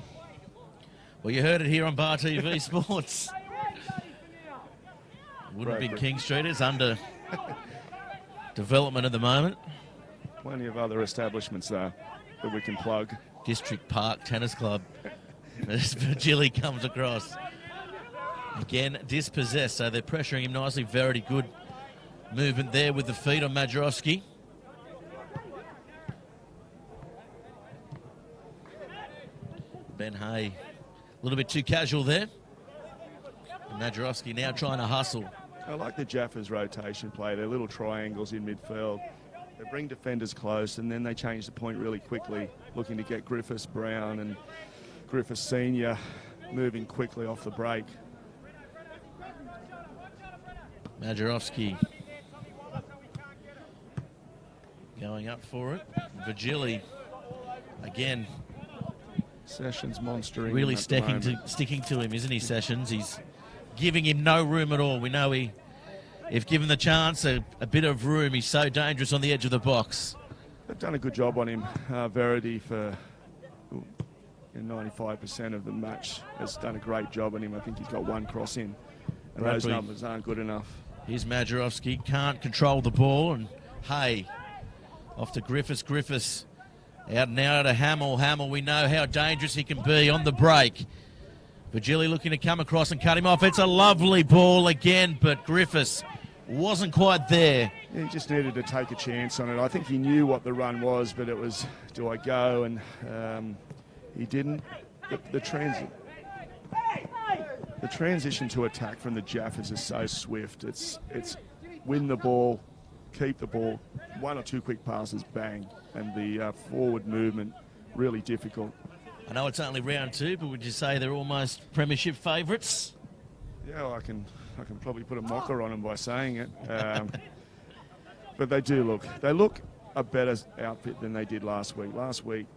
well, you heard it here on Bar TV Sports. Wouldn't be King Street. It's under development at the moment. Plenty of other establishments, though, that we can plug. District Park Tennis Club. As Virgili comes across. Again, dispossessed, so they're pressuring him nicely. Very good movement there with the feet on Majerowski. Ben Hay, a little bit too casual there. And Majerowski now trying to hustle. I like the Jaffas rotation play. They're little triangles in midfield. They bring defenders close, and then they change the point really quickly, looking to get Griffiths, Brown, and Griffiths Senior moving quickly off the break. Majerowski going up for it. Virgili again. Sessions monstering. Really sticking to him, isn't he, Sessions? He's giving him no room at all. We know if given the chance, a bit of room, he's so dangerous on the edge of the box. They've done a good job on him. Verity for 95% of the match has done a great job on him. I think he's got one cross in, and those numbers aren't good enough. Here's Majerowski, can't control the ball, and Hay off to Griffiths. Griffiths out now to Hamill. Hamill, we know how dangerous he can be on the break. Virgili looking to come across and cut him off. It's a lovely ball again, but Griffiths wasn't quite there. Yeah, he just needed to take a chance on it. I think he knew what the run was, but it was, do I go? And he didn't. The transition to attack from the Jaffas is so swift. It's win the ball, keep the ball, one or two quick passes, bang, and the forward movement really difficult. I know it's only round two, but would you say they're almost premiership favourites? Yeah, well, I can probably put a mocker on them by saying it. But they look a better outfit than they did last week. Last week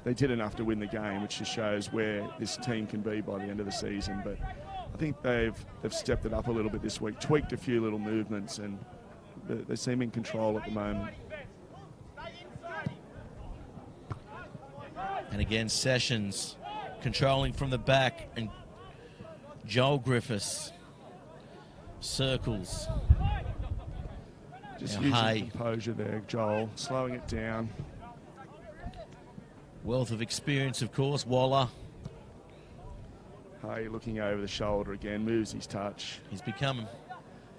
they did enough to win the game, which just shows where this team can be by the end of the season. But I think they've stepped it up a little bit this week, tweaked a few little movements, and they seem in control at the moment. And again, Sessions controlling from the back, and Joel Griffiths circles. Just now using Hay. Composure there, Joel, slowing it down. Wealth of experience, of course. Waller. Hay looking over the shoulder again, moves his touch. He's become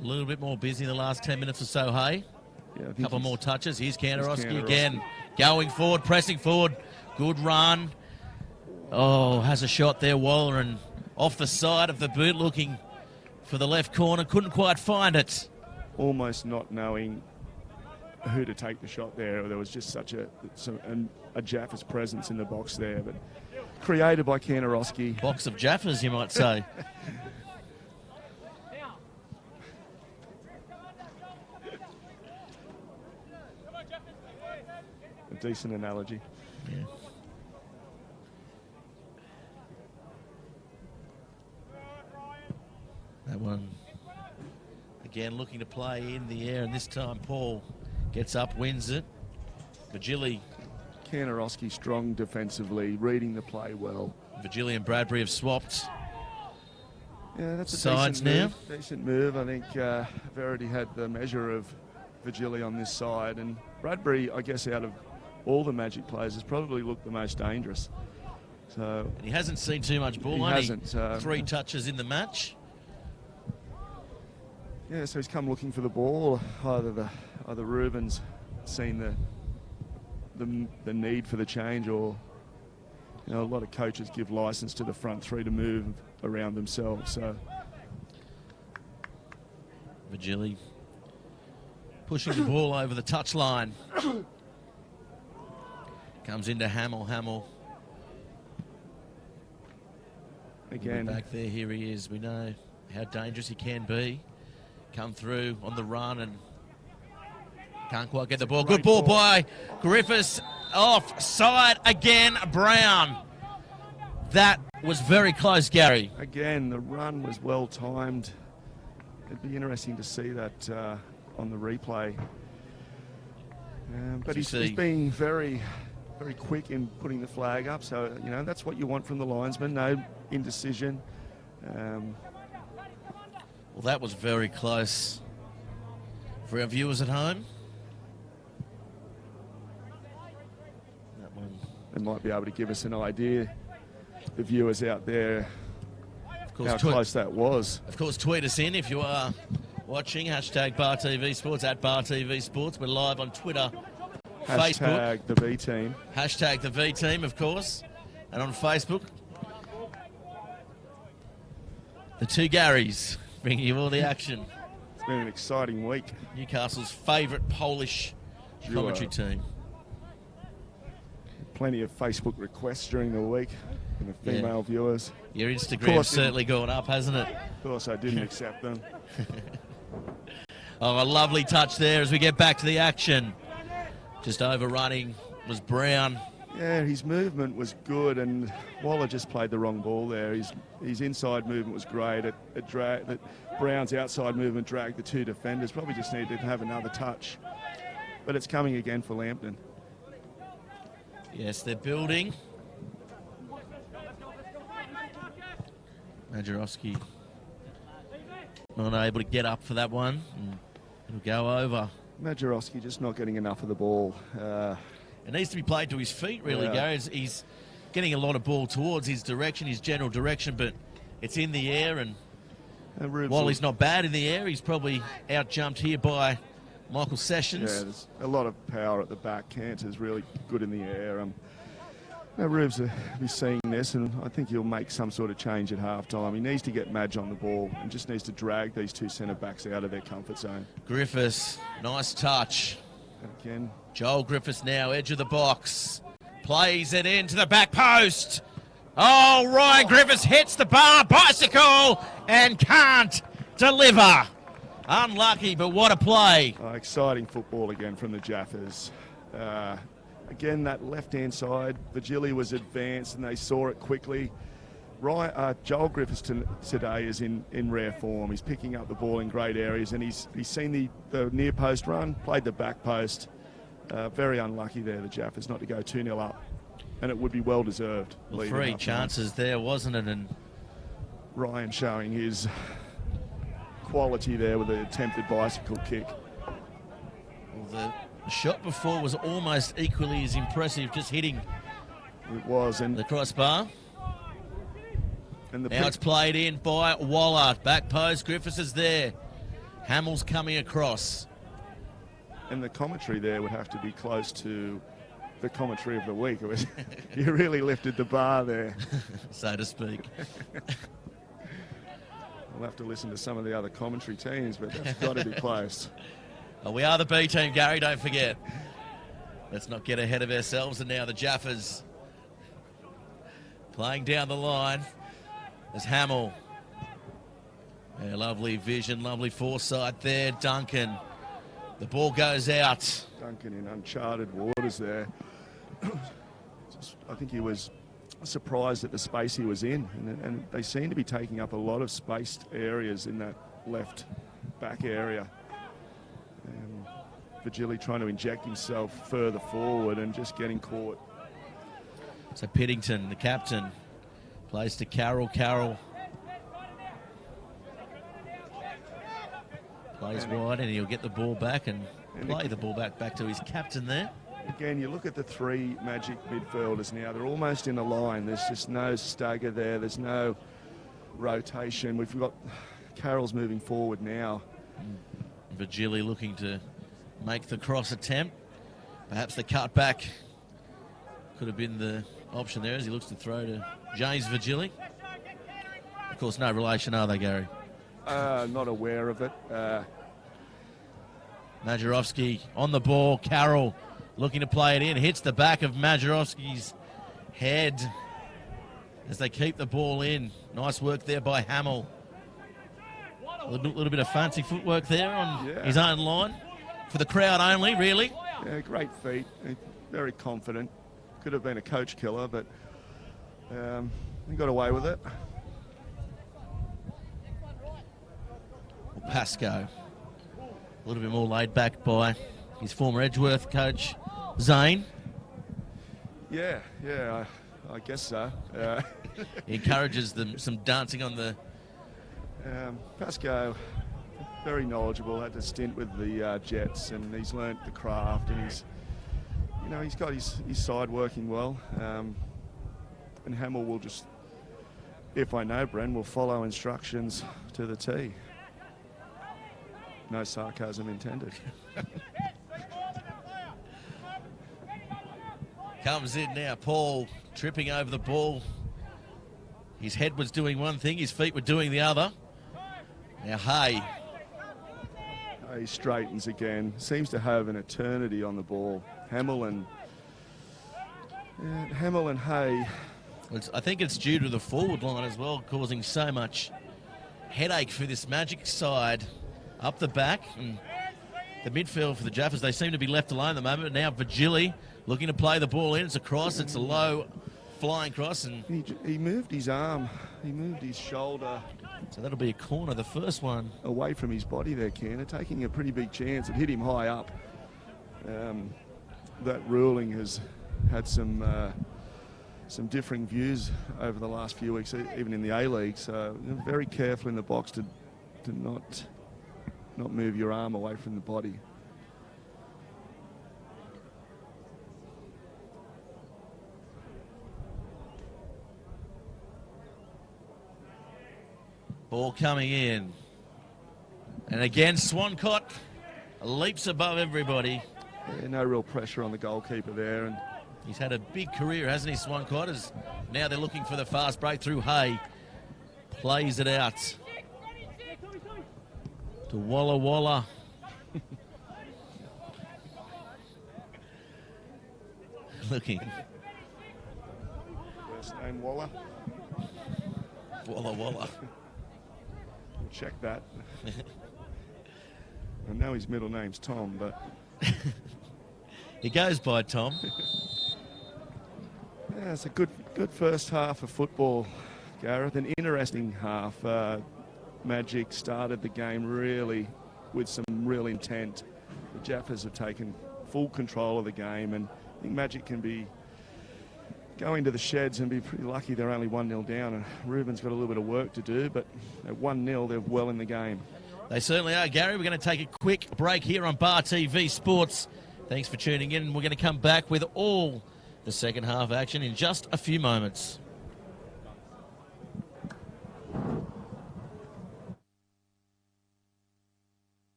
a little bit more busy in the last 10 minutes or so, Hay. Yeah, A couple more touches. Here's Kanarowski again. Going forward, pressing forward. Good run. Oh, has a shot there, Waller, and off the side of the boot, looking for the left corner. Couldn't quite find it. Almost not knowing who to take the shot there. There was just such a Jaffas presence in the box there, but created by Kanarowski. Box of Jaffas, you might say. A decent analogy. Yeah. That one, again, looking to play in the air, and this time Paul gets up, wins it. Virgili. Kanarowski strong defensively, reading the play well. Virgili and Bradbury have swapped. Yeah, that's a sides now. Decent move. I think Verity had the measure of Virgili on this side, and Bradbury, I guess, out of all the Magic players, has probably looked the most dangerous. So and he hasn't seen too much ball. He hasn't. 3 touches in the match. Yeah, so he's come looking for the ball. Either Ruben's seen the need for the change, or a lot of coaches give license to the front 3 to move around themselves. So Virgili pushing the ball over the touchline. Comes into Hamill. Again, back there, here he is. We know how dangerous he can be. Come through on the run and can't quite get the ball. Good ball by Griffiths. Offside again, Brown. That was very close, Gary. Again, the run was well timed. It'd be interesting to see that on the replay. But he's being very, very quick in putting the flag up. So, that's what you want from the linesman. No indecision. Well, that was very close for our viewers at home. That one. They might be able to give us an idea, the viewers out there, of course, how close that was. Of course, tweet us in if you are watching. Hashtag Bar TV Sports, at Bar TV Sports. We're live on Twitter, Hashtag Facebook. the V Team. Hashtag the V Team, of course. And on Facebook, the 2 Garys bringing you all the action. It's been an exciting week. Newcastle's favourite Polish commentary team. Plenty of Facebook requests during the week from the female viewers. Your Instagram's certainly gone up, hasn't it? Of course, I didn't accept them. A lovely touch there as we get back to the action. Just overrunning was Brown. Yeah, his movement was good, and Waller just played the wrong ball there. His inside movement was great. Brown's outside movement dragged the 2 defenders. Probably just needed to have another touch. But it's coming again for Lambton. Yes, they're building. Majerowski not able to get up for that one. And it'll go over. Majerowski just not getting enough of the ball. It needs to be played to his feet, really, Gary. He's getting a lot of ball towards his direction, his general direction, but it's in the air, and while he's not bad in the air, he's probably out-jumped here by Michael Sessions. Yeah, there's a lot of power at the back. Cantor's really good in the air. Rubes will be seeing this, and I think he'll make some sort of change at half-time. He needs to get Madge on the ball and just needs to drag these 2 centre-backs out of their comfort zone. Griffiths, nice touch. Again. Joel Griffiths now, edge of the box. Plays it into the back post. Oh, Ryan Griffiths hits the bar, bicycle, and can't deliver. Unlucky, but what a play. Exciting football again from the Jaffas. Again, that left-hand side, Virgili was advanced and they saw it quickly. Joel Griffiths today is in rare form. He's picking up the ball in great areas, and he's seen the near post run, played the back post. Very unlucky there, the Jaffas, not to go 2-0 up. And it would be well deserved. Well, 3 chances there, wasn't it? And Ryan showing his quality there with the attempted bicycle kick. Well, the shot before was almost equally as impressive, just hitting the crossbar. And now it's played in by Waller. Back post, Griffiths is there. Hamill's coming across. And the commentary there would have to be close to the commentary of the week. You really lifted the bar there. So to speak. We'll have to listen to some of the other commentary teams, but that's got to be close. Well, we are the B team, Gary, don't forget. Let's not get ahead of ourselves. And now the Jaffas playing down the line. There's Hamill. Yeah, lovely vision, lovely foresight there. Duncan. The ball goes out. Duncan in uncharted waters there. I think he was surprised at the space he was in. And they seem to be taking up a lot of spaced areas in that left back area. Virgili trying to inject himself further forward and just getting caught. So Piddington, the captain, plays to Carroll. Carroll plays wide, and he'll get the ball back, and And play the ball back to his captain there. Again, you look at the three Magic midfielders now. They're almost in a line. There's just no stagger there. There's no rotation. We've got Carroll's moving forward now. Virgili looking to make the cross attempt. Perhaps the cut back could have been the option there as he looks to throw to James Virgili. Of course, no relation, are they, Gary? Not aware of it. Majerowski on the ball. Carroll looking to play it in. Hits the back of Majerowski's head as they keep the ball in. Nice work there by Hamill. A little bit of fancy footwork there on his own line. For the crowd only, really. Yeah, great feet. Very confident. Could have been a coach killer, but he got away with it. Pascoe, a little bit more laid back by his former Edgeworth coach, Zane. Yeah, I guess so. He encourages them some dancing on the... Pascoe, very knowledgeable, had a stint with the Jets, and he's learnt the craft, and he's got his side working well. And Hamill will just, if I know Bren, will follow instructions to the T. No sarcasm intended. Comes in now, Paul tripping over the ball. His head was doing one thing, his feet were doing the other. Now Hay. He straightens again. Seems to have an eternity on the ball. Hamill and Hay. I think it's due to the forward line as well, causing so much headache for this Magic side. Up the back, and the midfield for the Jaffas, they seem to be left alone at the moment. But now Virgili looking to play the ball in. It's a cross. It's a low flying cross. And he moved his arm. He moved his shoulder. So that'll be a corner, the first one. Away from his body there, Canner, taking a pretty big chance. It hit him high up. That ruling has had some differing views over the last few weeks, even in the A-League. So very careful in the box to not move your arm away from the body. Ball coming in. And again, Swancott leaps above everybody. Yeah, no real pressure on the goalkeeper there. And he's had a big career, hasn't he, Swancott? As now they're looking for the fast breakthrough. Hay plays it out to Walla Walla. Looking. First name Walla. Walla Walla. We'll check that. I know his middle name's Tom, but... He goes by Tom. Yeah, it's a good first half of football, Gareth. An interesting half. Magic started the game really with some real intent. The Jaffas have taken full control of the game, and I think Magic can be going to the sheds and be pretty lucky they're only 1-0 down. And Ruben's got a little bit of work to do, but at 1-0 they're well in the game. They certainly are, Gary. We're going to take a quick break here on Bar TV Sports. Thanks for tuning in. We're going to come back with all the second half action in just a few moments.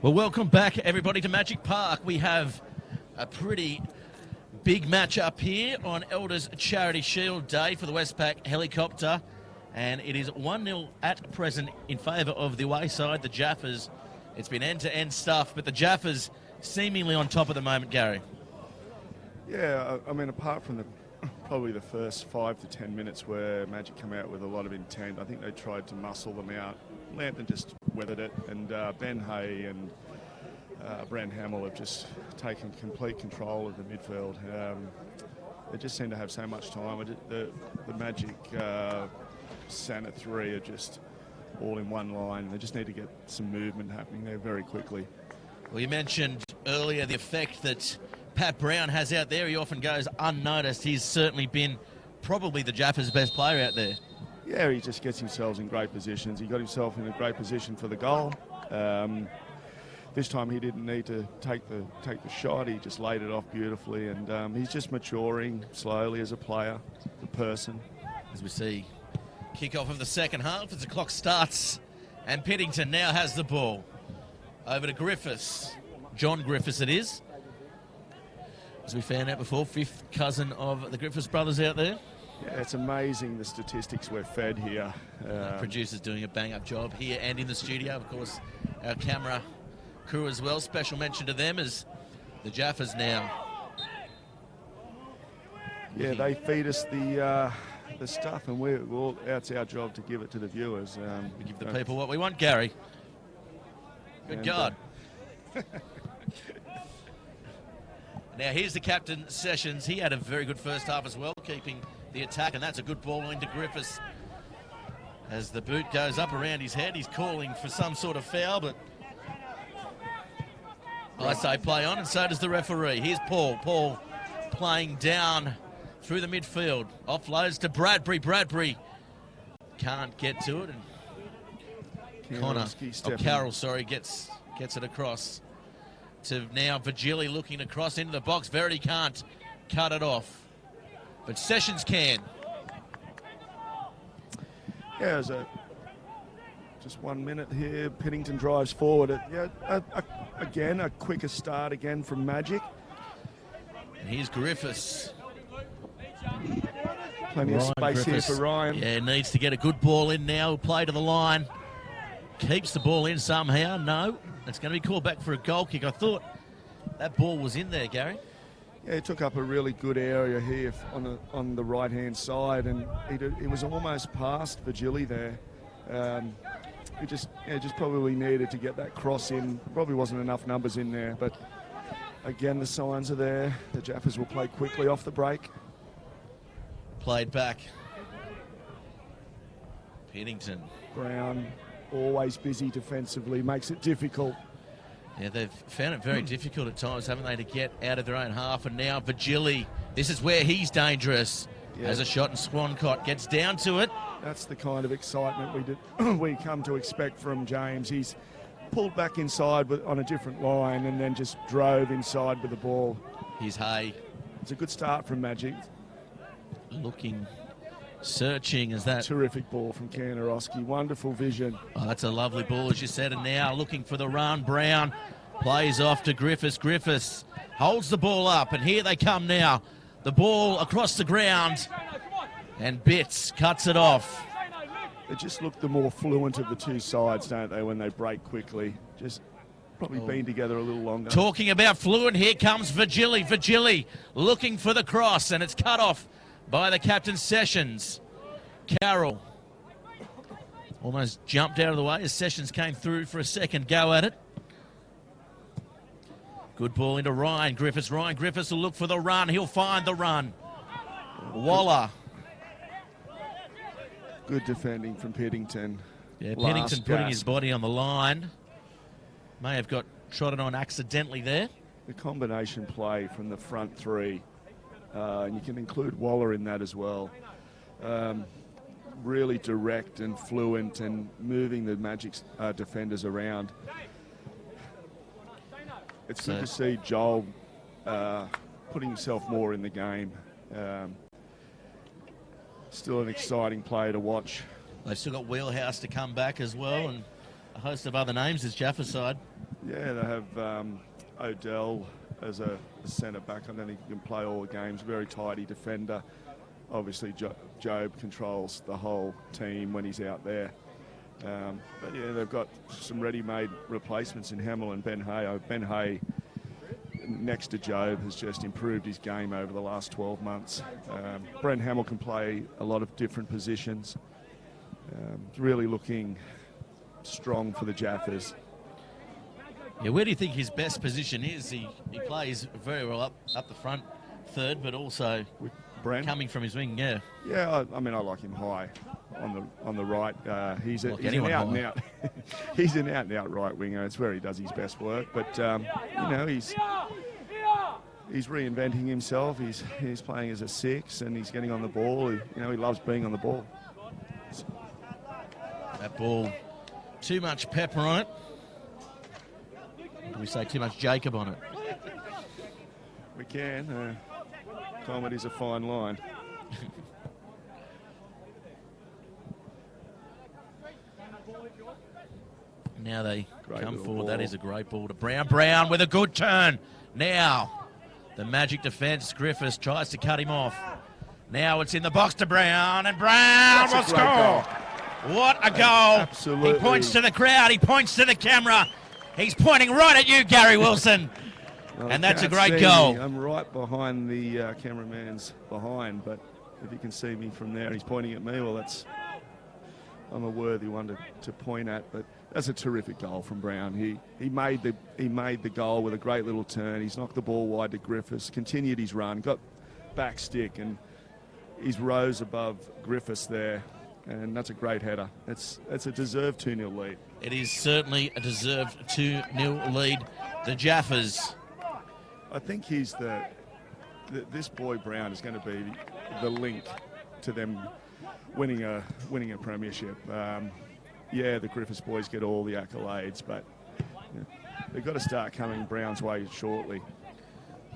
Well, welcome back, everybody, to Magic Park. We have a pretty big match up here on Elders Charity Shield Day for the Westpac Helicopter. And it is 1-0 at present in favour of the away side, the Jaffas. It's been end-to-end stuff, but the Jaffas seemingly on top at the moment, Gary. Yeah, I mean, apart from probably the first 5 to 10 minutes where Magic come out with a lot of intent, I think they tried to muscle them out. Lambton just weathered it, and Ben Hay and Brand Hamill have just taken complete control of the midfield. They just seem to have so much time. The Magic Santa 3 are just all in one line. They just need to get some movement happening there very quickly. Well, you mentioned earlier the effect that Pat Brown has out there. He often goes unnoticed. He's certainly been probably the Jaffas' best player out there. Yeah, he just gets himself in great positions. He got himself in a great position for the goal. This time he didn't need to take the shot. He just laid it off beautifully, and he's just maturing slowly as a player, a person. As we see kick-off of the second half as the clock starts, and Piddington now has the ball. Over to Griffiths. John Griffiths it is. As we found out before, fifth cousin of the Griffiths brothers out there. Yeah, it's amazing the statistics we're fed here. Producers doing a bang-up job here and in the studio. Of course, our camera crew as well. Special mention to them as the Jaffas now. Yeah, they feed us the stuff, and it's our job to give it to the viewers. We give the people what we want, Gary. Good God. Now here's the captain, Sessions. He had a very good first half as well, keeping the attack, and that's a good ball into Griffiths. As the boot goes up around his head, he's calling for some sort of foul, but I say play on, and so does the referee. Here's Paul. Paul playing down through the midfield. Offloads to Bradbury. Bradbury can't get to it, and Carroll, gets it across to now Virgili looking to cross into the box. Verity can't cut it off, but Sessions can. Yeah, just 1 minute here. Piddington drives forward. Again, a quicker start again from Magic. And here's Griffiths. Plenty of space Griffiths here for Ryan. Yeah, needs to get a good ball in now. Play to the line. Keeps the ball in somehow. No, it's going to be called back for a goal kick. I thought that ball was in there, Gary. Yeah, he took up a really good area here on the right-hand side, and he was almost past Virgili there. He just probably needed to get that cross in. Probably wasn't enough numbers in there, but again, the signs are there. The Jaffas will play quickly off the break. Played back. Piddington. Brown, always busy defensively, makes it difficult. Yeah, they've found it very difficult at times, haven't they, to get out of their own half. And now Virgili, this is where he's dangerous. Yeah. As a shot, and Swancott gets down to it. That's the kind of excitement we come to expect from James. He's pulled back inside on a different line and then just drove inside with the ball. Here's Hay. It's a good start from Magic. Looking, searching as that. Terrific ball from Kanarowski. Wonderful vision. Oh, that's a lovely ball, as you said. And now looking for the run. Brown plays off to Griffiths. Griffiths holds the ball up, and here they come now. The ball across the ground, and Bitts cuts it off. They just look the more fluent of the two sides, don't they, when they break quickly. Just probably been together a little longer. Talking about fluent, here comes Virgili. Virgili looking for the cross, and it's cut off by the captain, Sessions. Carroll almost jumped out of the way as Sessions came through for a second go at it. Good ball into Ryan Griffiths. Ryan Griffiths will look for the run. He'll find the run. Waller. Good defending from Piddington. Yeah, Piddington putting his body on the line. May have got trotted on accidentally there. The combination play from the front three, and you can include Waller in that as well. Really direct and fluent and moving the Magic defenders around. It's good to see Joel putting himself more in the game. Still an exciting player to watch. They've still got Wheelhouse to come back as well, and a host of other names as Jaffas side. Yeah, they have Odell as a centre back. I don't think he can play all the games. Very tidy defender. Obviously, Job controls the whole team when he's out there. But yeah, they've got some ready-made replacements in Hamill and Ben Hay. Ben Hay, next to Job, has just improved his game over the last 12 months. Brent Hamill can play a lot of different positions. Really looking strong for the Jaffas. Yeah, where do you think his best position is? He plays very well up the front, third, but also With Brent coming from his wing. Yeah. Yeah, I mean, I like him high on the right. He's an out and out. He's an out and out right winger. It's where he does his best work. But you know, he's reinventing himself. He's playing as a 6 and he's getting on the ball. You know, he loves being on the ball. That ball, too much pepper on it. Or do we say too much Jacob on it? We can. Comedy's a fine line. Now they come forward. Ball. That is a great ball to Brown. Brown with a good turn. Now the Magic defence. Griffiths tries to cut him off. Now it's in the box to Brown, and Brown will score. What a goal. Absolutely. He points to the crowd. He points to the camera. He's pointing right at you, Gary Wilson. Well, and that's a can't great see goal. me. I'm right behind the cameraman's behind, but if you can see me from there, he's pointing at me. Well, I'm a worthy one to point at, but that's a terrific goal from Brown. He made the goal with a great little turn. He's knocked the ball wide to Griffiths, continued his run, got back stick, and he's rose above Griffiths there. And that's a great header. It's a deserved 2-0 lead. It is certainly a deserved 2-0 lead. The Jaffas. I think this boy Brown is going to be the link to them winning a premiership. Yeah, the Griffiths boys get all the accolades, but they've got to start coming Brown's way shortly.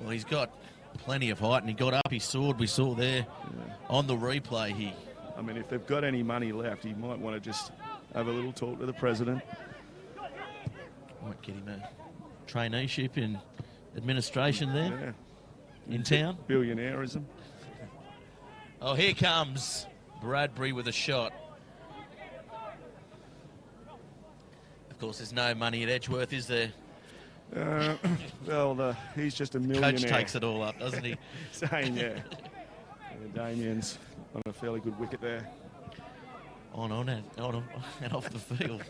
Well, he's got plenty of height, and he got up. He soared. We saw there on the replay. I mean, if they've got any money left, he might want to just have a little talk to the president. Might get him a traineeship in administration there in town. Billionaireism. Oh, here comes Bradbury with a shot. Of course, there's no money at Edgeworth, is there? Well, he's just a millionaire. Coach takes it all up, doesn't he? Saying, yeah. Damien's on a fairly good wicket there. On and off the field.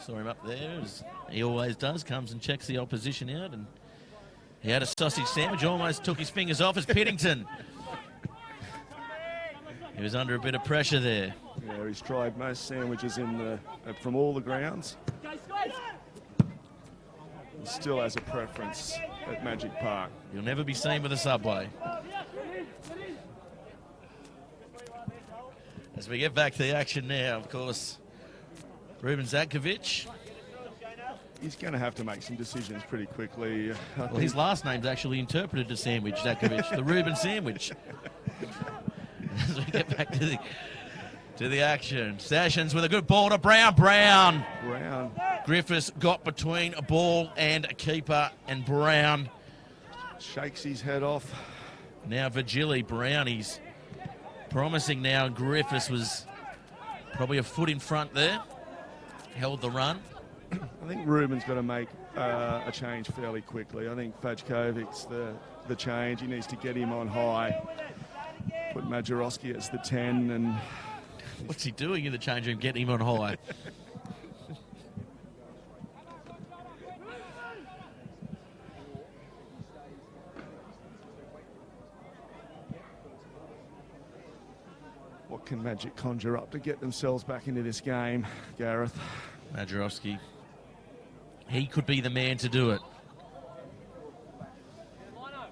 Saw him up there, as he always does, comes and checks the opposition out, and he had a sausage sandwich, almost took his fingers off as Piddington. He was under a bit of pressure there. Yeah, he's tried most sandwiches from all the grounds. He still has a preference at Magic Park. You'll never be seen with a Subway. As we get back to the action now, of course, Ruben Zadkovic. He's going to have to make some decisions pretty quickly. Well, his last name's actually interpreted to sandwich, Zadkovic, the Ruben sandwich. As we get back to the action. Sessions with a good ball to Brown. Brown. Griffiths got between a ball and a keeper, and Brown shakes his head off. Now Virgili. Brown, he's promising now, and Griffiths was probably a foot in front there. Held the run. I think Ruben's got to make a change fairly quickly. I think Fajkovic's the change. He needs to get him on high. Put Majorowski as the 10. And what's he doing in the change room? Getting him on high. What can Magic conjure up to get themselves back into this game, Gareth? Majorowski. He could be the man to do it.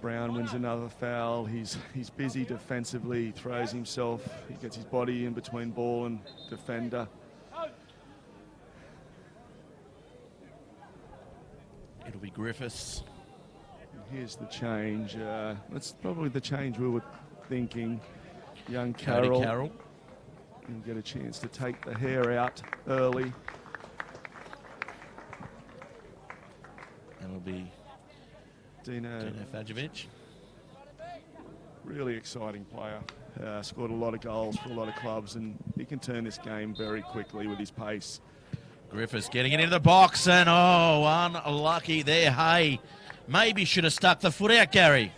Brown wins another foul. He's busy defensively. He throws himself. He gets his body in between ball and defender. It'll be Griffiths. And here's the change. That's probably the change we were thinking. Young Carroll. Carroll. He'll get a chance to take the hair out early. And will be Dino Fajovic. Really exciting player. Scored a lot of goals for a lot of clubs, and he can turn this game very quickly with his pace. Griffiths getting it into the box, and oh, unlucky there. Hey, maybe should have stuck the foot out, Gary.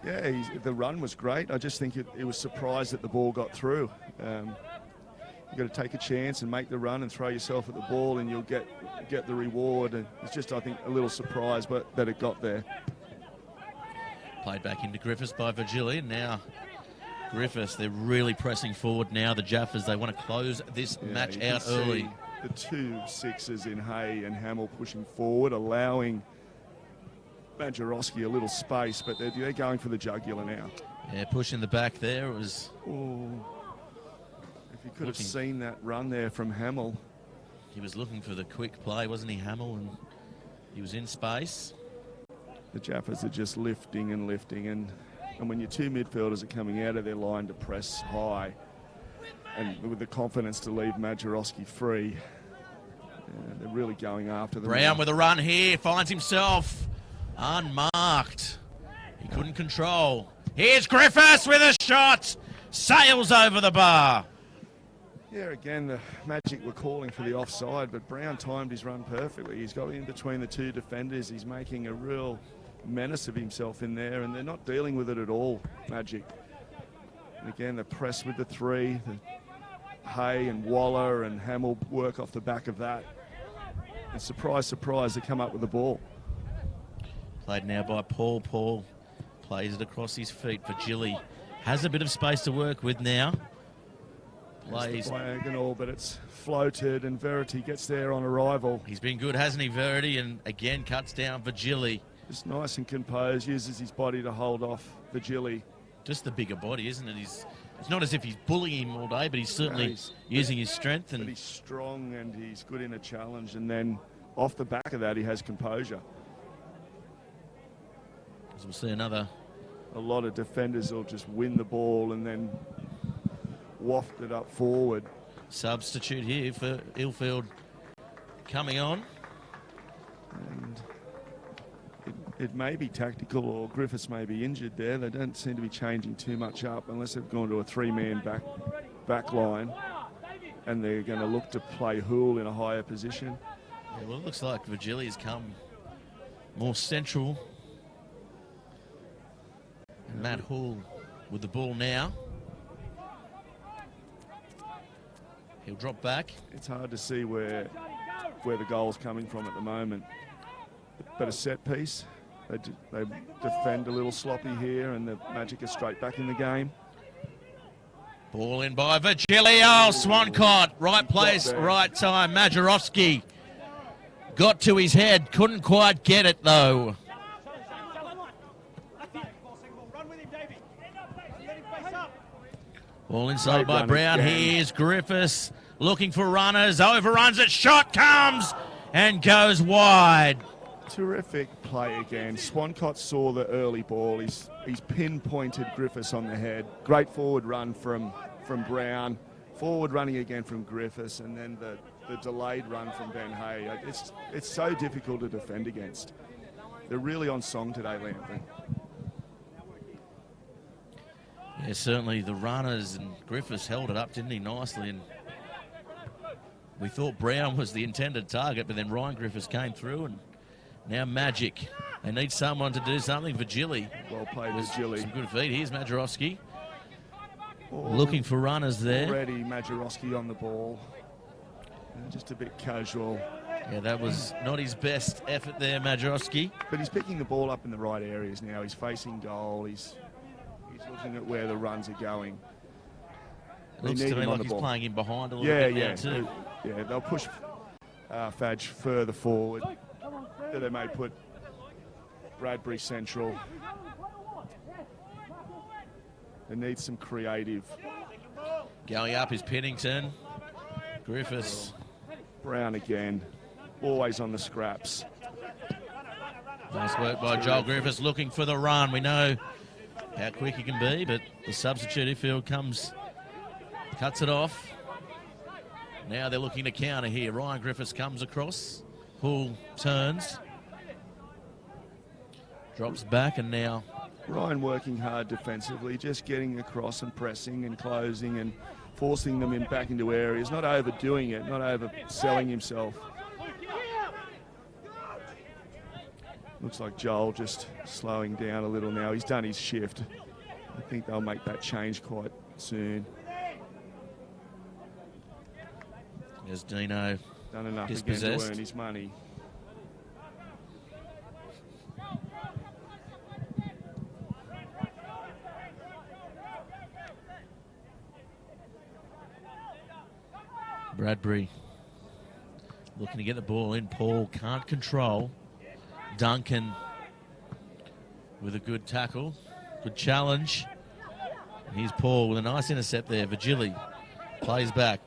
Yeah, the run was great. I just think it was surprised that the ball got through. You've got to take a chance and make the run and throw yourself at the ball, and you'll get the reward. And it's just, I think, a little surprise, but that it got there. Played back into Griffiths by Virgili. Now Griffiths, they're really pressing forward now. The Jaffas, they want to close this match out early. The 2 sixes in Hay and Hamill pushing forward, allowing Majorowski a little space, but they're going for the jugular now. Yeah, pushing the back there. It was... Ooh. If you could have seen that run there from Hamill. He was looking for the quick play, wasn't he, Hamill? And he was in space. The Jaffas are just lifting and lifting, and when your 2 midfielders are coming out of their line to press high, and with the confidence to leave Majorowski free, they're really going after them. Brown with a run here, finds himself unmarked. He couldn't control. Here's Griffiths with a shot. Sails over the bar. Yeah, again, the Magic were calling for the offside, but Brown timed his run perfectly. He's got in between the 2 defenders. He's making a real menace of himself in there, and they're not dealing with it at all, Magic. And again, the press with the 3. Hay and Waller and Hamill work off the back of that. And surprise, surprise, they come up with the ball. Played now by Paul. Paul plays it across his feet. Virgili has a bit of space to work with now. Plays diagonal, but it's floated, and Verity gets there on arrival. He's been good, hasn't he, Verity? And again cuts down Virgili. Just nice and composed, uses his body to hold off Virgili. Just the bigger body, isn't it? It's not as if he's bullying him all day, but he's certainly using his strength. But he's strong and he's good in a challenge, and then off the back of that, he has composure. As we'll see another. A lot of defenders will just win the ball and then waft it up forward. Substitute here for Ilfield coming on. And it may be tactical, or Griffiths may be injured there. They don't seem to be changing too much up unless they've gone to a 3-man back line, and they're going to look to play Hoole in a higher position. Yeah, well, it looks like Virgili has come more central. And Matt Hoole with the ball now. He'll drop back. It's hard to see where the goal's coming from at the moment. But a set piece. They defend a little sloppy here, and the Magic are straight back in the game. Ball in by Virgili. Oh, Swancott. Right place, right time. Majorowski got to his head. Couldn't quite get it, though. Ball inside by Brown. Here's Griffiths looking for runners. Overruns it. Shot comes and goes wide. Terrific play again. Swancott saw the early ball. He's pinpointed Griffiths on the head. Great forward run from Brown. Forward running again from Griffiths, and then the delayed run from Ben Hay. It's so difficult to defend against. They're really on song today, Lambton. Yeah, certainly the runners, and Griffiths held it up, didn't he, nicely? And we thought Brown was the intended target, but then Ryan Griffiths came through, and now Magic. They need someone to do something. Virgili. Well played, Virgili. Some good feet. Here's Majorowski. Looking for runners there. Already Majorowski on the ball. Just a bit casual. Yeah, that was not his best effort there, Majorowski. But he's picking the ball up in the right areas now. He's facing goal. He's looking at where the runs are going. It looks to me like he's playing in behind a little bit now too. Yeah, they'll push Fadge further forward. They may put Bradbury central. They need some creative. Going up is Pennington. Griffiths. Brown again. Always on the scraps. Nice work by Joel Griffiths looking for the run. We know how quick he can be, but the substitute field cuts it off. Now they're looking to counter here. Ryan Griffiths comes across. Hull turns. Drops back and now Ryan working hard defensively, just getting across and pressing and closing and forcing them back into areas, not overdoing it, not overselling himself. Looks like Joel just slowing down a little now. He's done his shift. I think they'll make that change quite soon. There's Dino. Done enough again to earn his money. Bradbury looking to get the ball in. Paul can't control. Duncan with a good tackle. Good challenge. And here's Paul with a nice intercept there. Vigili plays back.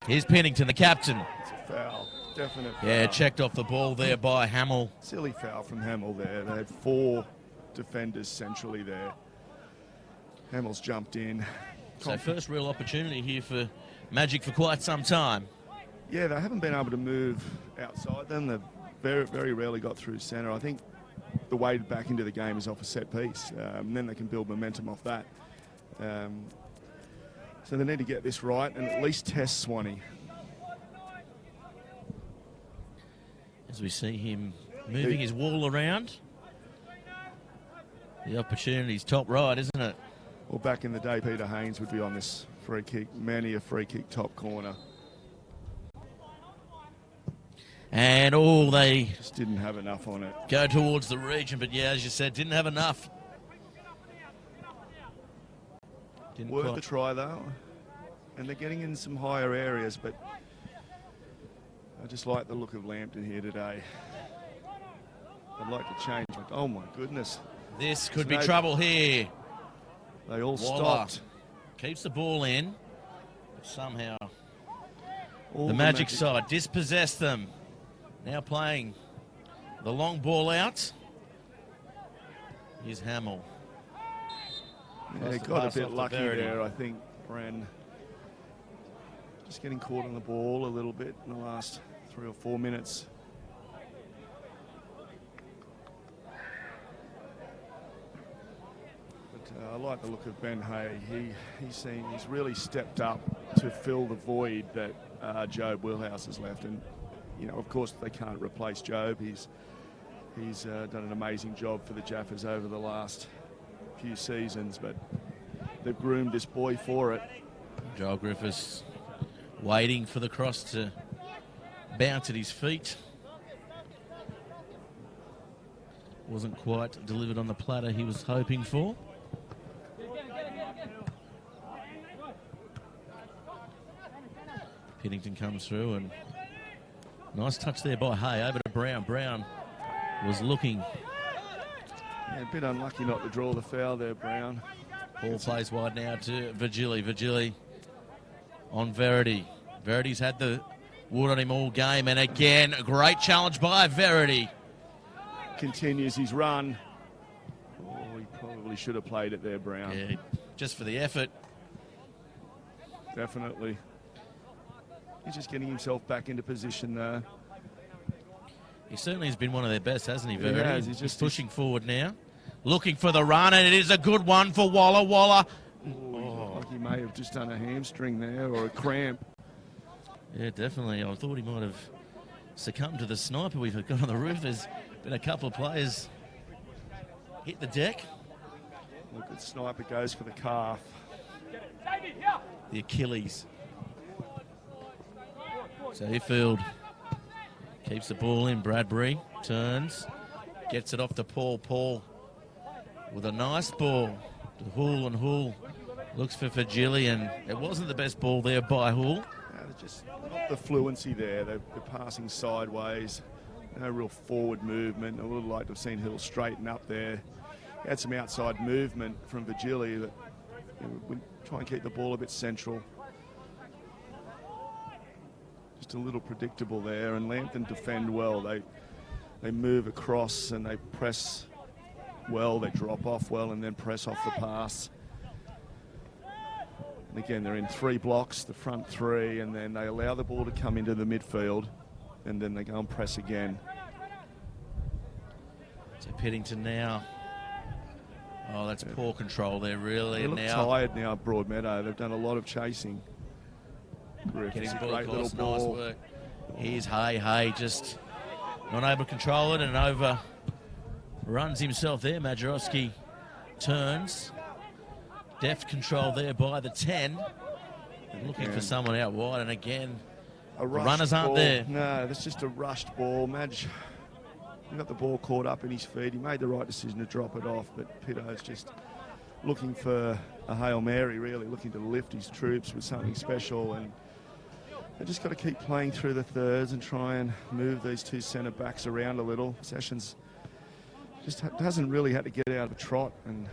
Here's Pennington, the captain. It's a foul. Definite foul. Yeah, checked off the ball there by Hamill. Silly foul from Hamill there. They had 4 defenders centrally there. Hamill's jumped in. So first real opportunity here for Magic for quite some time. Yeah, they haven't been able to move outside them. They've very rarely got through centre. I think the way back into the game is off a set piece. And then they can build momentum off that. So they need to get this right and at least test Swanee. As we see him moving his wall around. The opportunity's top right, isn't it? Well, back in the day, Peter Haynes would be on this free kick. Many a free kick top corner. And they just didn't have enough on it. Go towards the region, but yeah, as you said, didn't have enough. Worth the try though, and they're getting in some higher areas, but I just like the look of Lambton here today. I'd like to change. Oh my goodness. This could be trouble here. They all Waller stopped. Keeps the ball in, but somehow the Magic side dispossessed them. Now playing the long ball out. Here's Hamill. Yeah, they got a bit lucky there, I think, Bren. Just getting caught on the ball a little bit in the last 3 or 4 minutes. But I like the look of Ben Hay. He's really stepped up to fill the void that Job Wheelhouse has left. And, you know, of course, they can't replace Job. He's done an amazing job for the Jaffas over the last few seasons, but they've groomed this boy for it. Joel Griffiths waiting for the cross to bounce at his feet. Wasn't quite delivered on the platter he was hoping for. Pennington comes through and nice touch there by Hay over to Brown. Brown was looking. Yeah, a bit unlucky not to draw the foul there, Brown. Ball plays wide now to Vigili. Vigili on Verity. Verity's had the wood on him all game, and again, a great challenge by Verity. Continues his run. Oh, he probably should have played it there, Brown. Yeah, just for the effort. Definitely. He's just getting himself back into position there. He certainly has been one of their best, hasn't he, Verity? He has. He's just pushing forward now. Looking for the run, and it is a good one for Waller. Waller. Like he may have just done a hamstring there or a cramp. Yeah, definitely. I thought he might have succumbed to the sniper we've got on the roof. There's been a couple of players hit the deck. Look at sniper goes for the calf. The Achilles. So Hiffield keeps the ball in. Bradbury turns, gets it off to Paul. Paul with a nice ball to Hull, and Hull looks for Vigili, and it wasn't the best ball there by Hull. No, just not the fluency there. They're passing sideways. No real forward movement. I would have liked to have seen Hill straighten up there. He had some outside movement from Vigili that would try and keep the ball a bit central. Just a little predictable there, and Lambton defend well. They move across and they press well, they drop off well, and then press off the pass. And again, they're in 3 blocks, the front 3, and then they allow the ball to come into the midfield, and then they go and press again. So Pennington now Oh, that's poor control there, really. They look now tired now, Broadmeadow. They've done a lot of chasing. getting the a ball great little across, nice ball. work. Here's Hay just not able to control it and over runs himself there. Majerowski turns. Deft control there by the 10. Looking for someone out wide, and again, the runners aren't there. No, that's just a rushed ball. Madge, he got the ball caught up in his feet. He made the right decision to drop it off, but Pitto's just looking for a Hail Mary, really, looking to lift his troops with something special, and they just got to keep playing through the thirds and try and move these two centre backs around a little. Sessions just hasn't really had to get out of a trot, and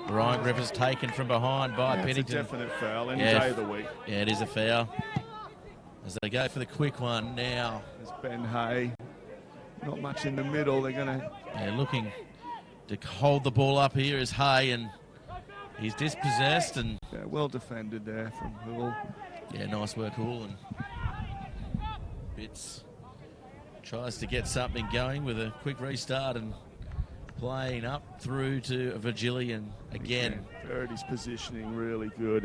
Ryan Griffiths taken from behind by Pennington. It's a definite foul any day of the week. Yeah, it is a foul. As they go for the quick one now. There's Ben Hay. Not much in the middle. They're going to... Yeah, looking to hold the ball up here is Hay, and he's dispossessed. And yeah, well defended there from Hool. Yeah, nice work, Hool. And Bitts tries to get something going with a quick restart and playing up through to Virgili, and again Verity's positioning really good.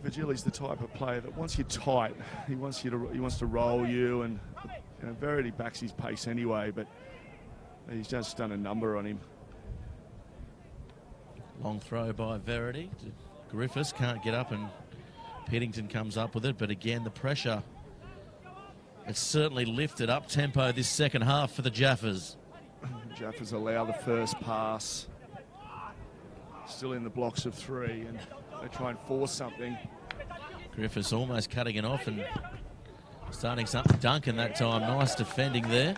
Virgili's the type of player that once you're tight, he wants to roll you, and Verity backs his pace anyway, but he's just done a number on him. Long throw by Verity. Griffiths can't get up, and Pennington comes up with it, but again the pressure, it's certainly lifted up tempo this second half for the Jaffas. Jaffas allow the first pass. Still in the blocks of three, and they try and force something. Griffiths almost cutting it off and starting something. Duncan that time. Nice defending there.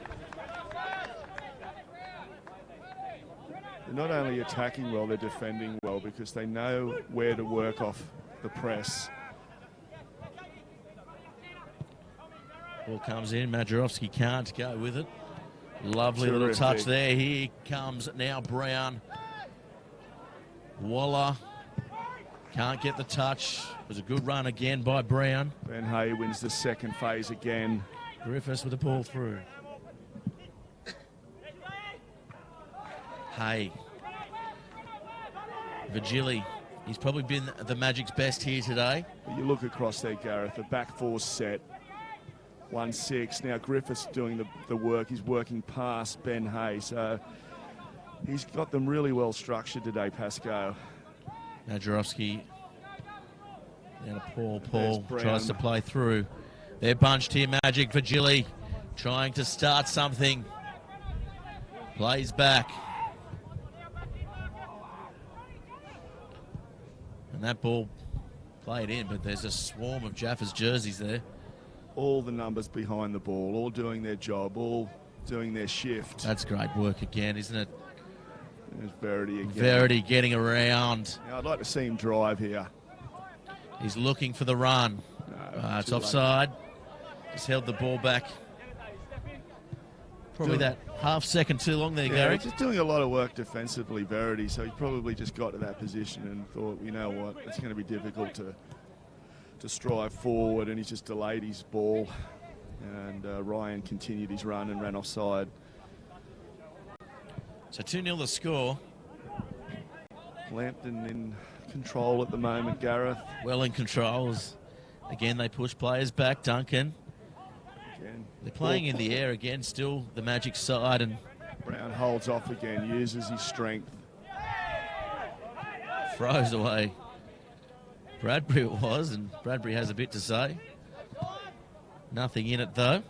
They're not only attacking well, they're defending well, because they know where to work off the press. Ball comes in. Majerowski can't go with it. Lovely Terrific. little touch there. Here comes now Brown. Waller can't get the touch. It was a good run again by Brown. Ben Hay wins the second phase again. Griffiths with the ball through. Hay. Virgili. He's probably been the Magic's best here today. You look across there, Gareth, the back four set. 1-6. Now Griffiths doing the work. He's working past Ben Hay. So he's got them really well structured today, Pascoe. Majerowski. And Paul tries to play through. They're bunched here, Magic. Virgili trying to start something. Plays back. And that ball played in, but there's a swarm of Jaffas jerseys there. All the numbers behind the ball, all doing their job, all doing their shift. That's great work again, isn't it? There's Verity again. Verity getting around. Now, I'd like to see him drive here. He's looking for the run. No, it's offside. Just held the ball back. Probably that half second too long there, Gary. Just doing a lot of work defensively, Verity, so he probably just got to that position and thought, you know what, it's going to be difficult to strive forward, and he's just delayed his ball, and Ryan continued his run and ran offside. So 2-0 the score. Lambton in control at the moment, Gareth. Well in control. Again, they push players back. Duncan. Again. They're playing in the air again, still the Magic side, and Brown holds off again, uses his strength. Throws away. Bradbury it was, and Bradbury has a bit to say. Nothing in it, though.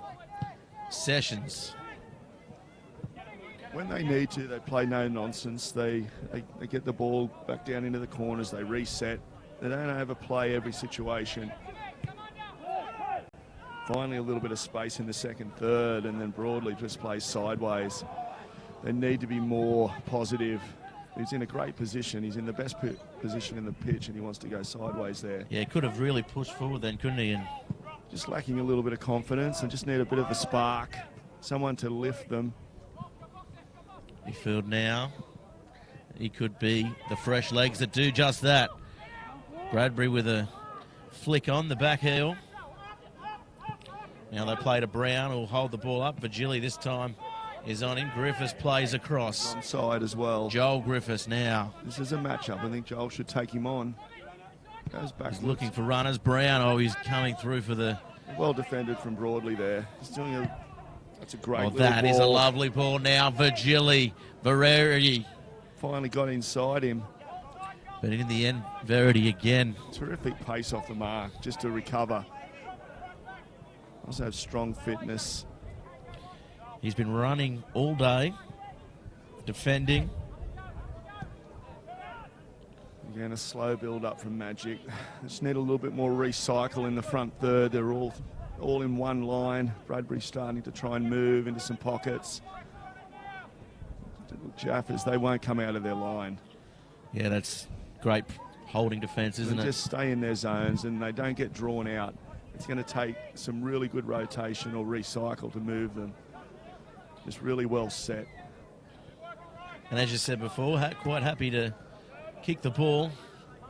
Sessions. When they need to, they play no nonsense. They get the ball back down into the corners. They reset. They don't overplay every situation. Finally, a little bit of space in the second third, and then Broadley just plays sideways. They need to be more positive. He's in a great position. He's in the best position in the pitch, and he wants to go sideways there. Yeah, could have really pushed forward then, couldn't he? And just lacking a little bit of confidence, and just need a bit of a spark, someone to lift them. Midfield now. He could be the fresh legs that do just that. Bradbury with a flick on the back heel. Now they play to Brown, who'll hold the ball up. Virgili this time is on him. Griffiths plays across. Onside as well. Joel Griffiths now. This is a matchup. I think Joel should take him on. Goes back. He's looking for runners. Brown, he's coming through for the... Well defended from Broadley there. He's doing a... That's a great little that ball. Is a lovely ball now. Virgili, Verity. Finally got inside him. But in the end, Verity again. Terrific pace off the mark just to recover. Also have strong fitness. He's been running all day, defending. Again, a slow build up from Magic. Just need a little bit more recycle in the front third. They're all in one line. Bradbury's starting to try and move into some pockets. Jaffas, they won't come out of their line. Yeah, that's great holding defence, isn't it? Just stay in their zones and they don't get drawn out. It's going to take some really good rotation or recycle to move them. Just really well set. And as you said before, quite happy to kick the ball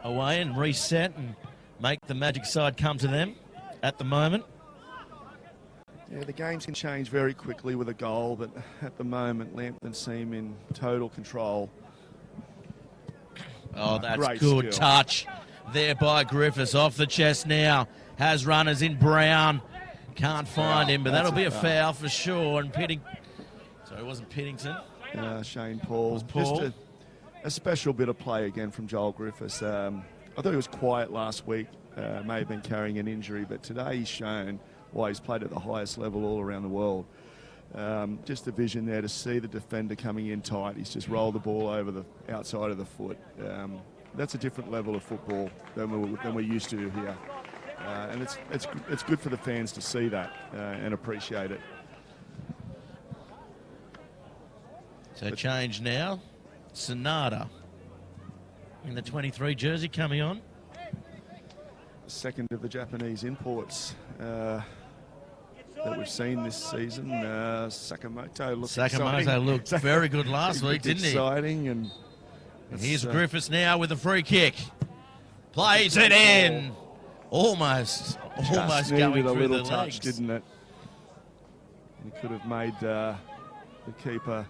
away and reset and make the Magic side come to them at the moment. Yeah, the games can change very quickly with a goal, but at the moment, Lambton seem in total control. Oh, that's great good skill. touch there by Griffiths. Off the chest now. Has runners in Brown. Can't find him, but that'll be a foul for sure. And sorry, it wasn't Pittington. Shane Paul. It was Paul. Just a special bit of play again from Joel Griffiths. I thought he was quiet last week. May have been carrying an injury, but today he's shown why he's played at the highest level all around the world. Just the vision there to see the defender coming in tight. He's just rolled the ball over the outside of the foot. That's a different level of football than we're used to here. And it's good for the fans to see that and appreciate it. So change now. Sonata in the 23 jersey coming on. Second of the Japanese imports that we've seen this season. Sakamoto looked very good last week, didn't he? Exciting. And here's Griffiths now with a free kick. Plays it in. Almost going needed a through little the touch, legs. didn't it? He could have made the keeper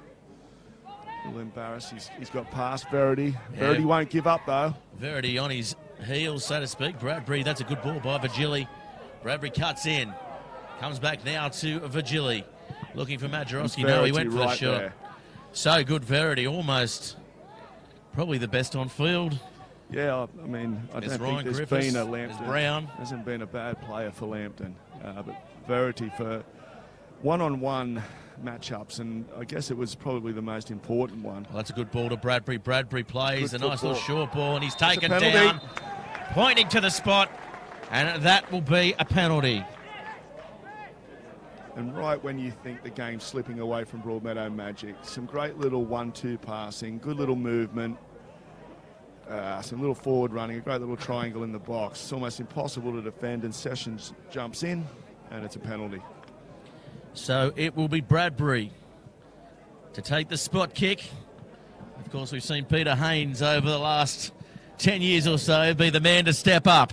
a little embarrassed. He's got past Verity. Yeah. Verity won't give up, though. Verity on his heels, so to speak. Bradbury, that's a good ball by Virgili. Bradbury cuts in. Comes back now to Virgili. Looking for Majorowski. No, he went for the shot. There. So good, Verity. Almost probably the best on field. Yeah, I mean, I don't think there's been a Lambton. Brown. Hasn't been a bad player for Lambton. But Verity for one-on-one matchups, and I guess it was probably the most important one. Well, that's a good ball to Bradbury. Bradbury plays Good a nice football. little short ball, and he's taken penalty. down, pointing to the spot, and that will be a penalty. And right when you think the game's slipping away from Broadmeadow Magic, some great little 1-2 passing, good little movement, some little forward running, a great little triangle in the box. It's almost impossible to defend, and Sessions jumps in, and it's a penalty. So it will be Bradbury to take the spot kick. Of course, we've seen Peter Haynes over the last 10 years or so be the man to step up.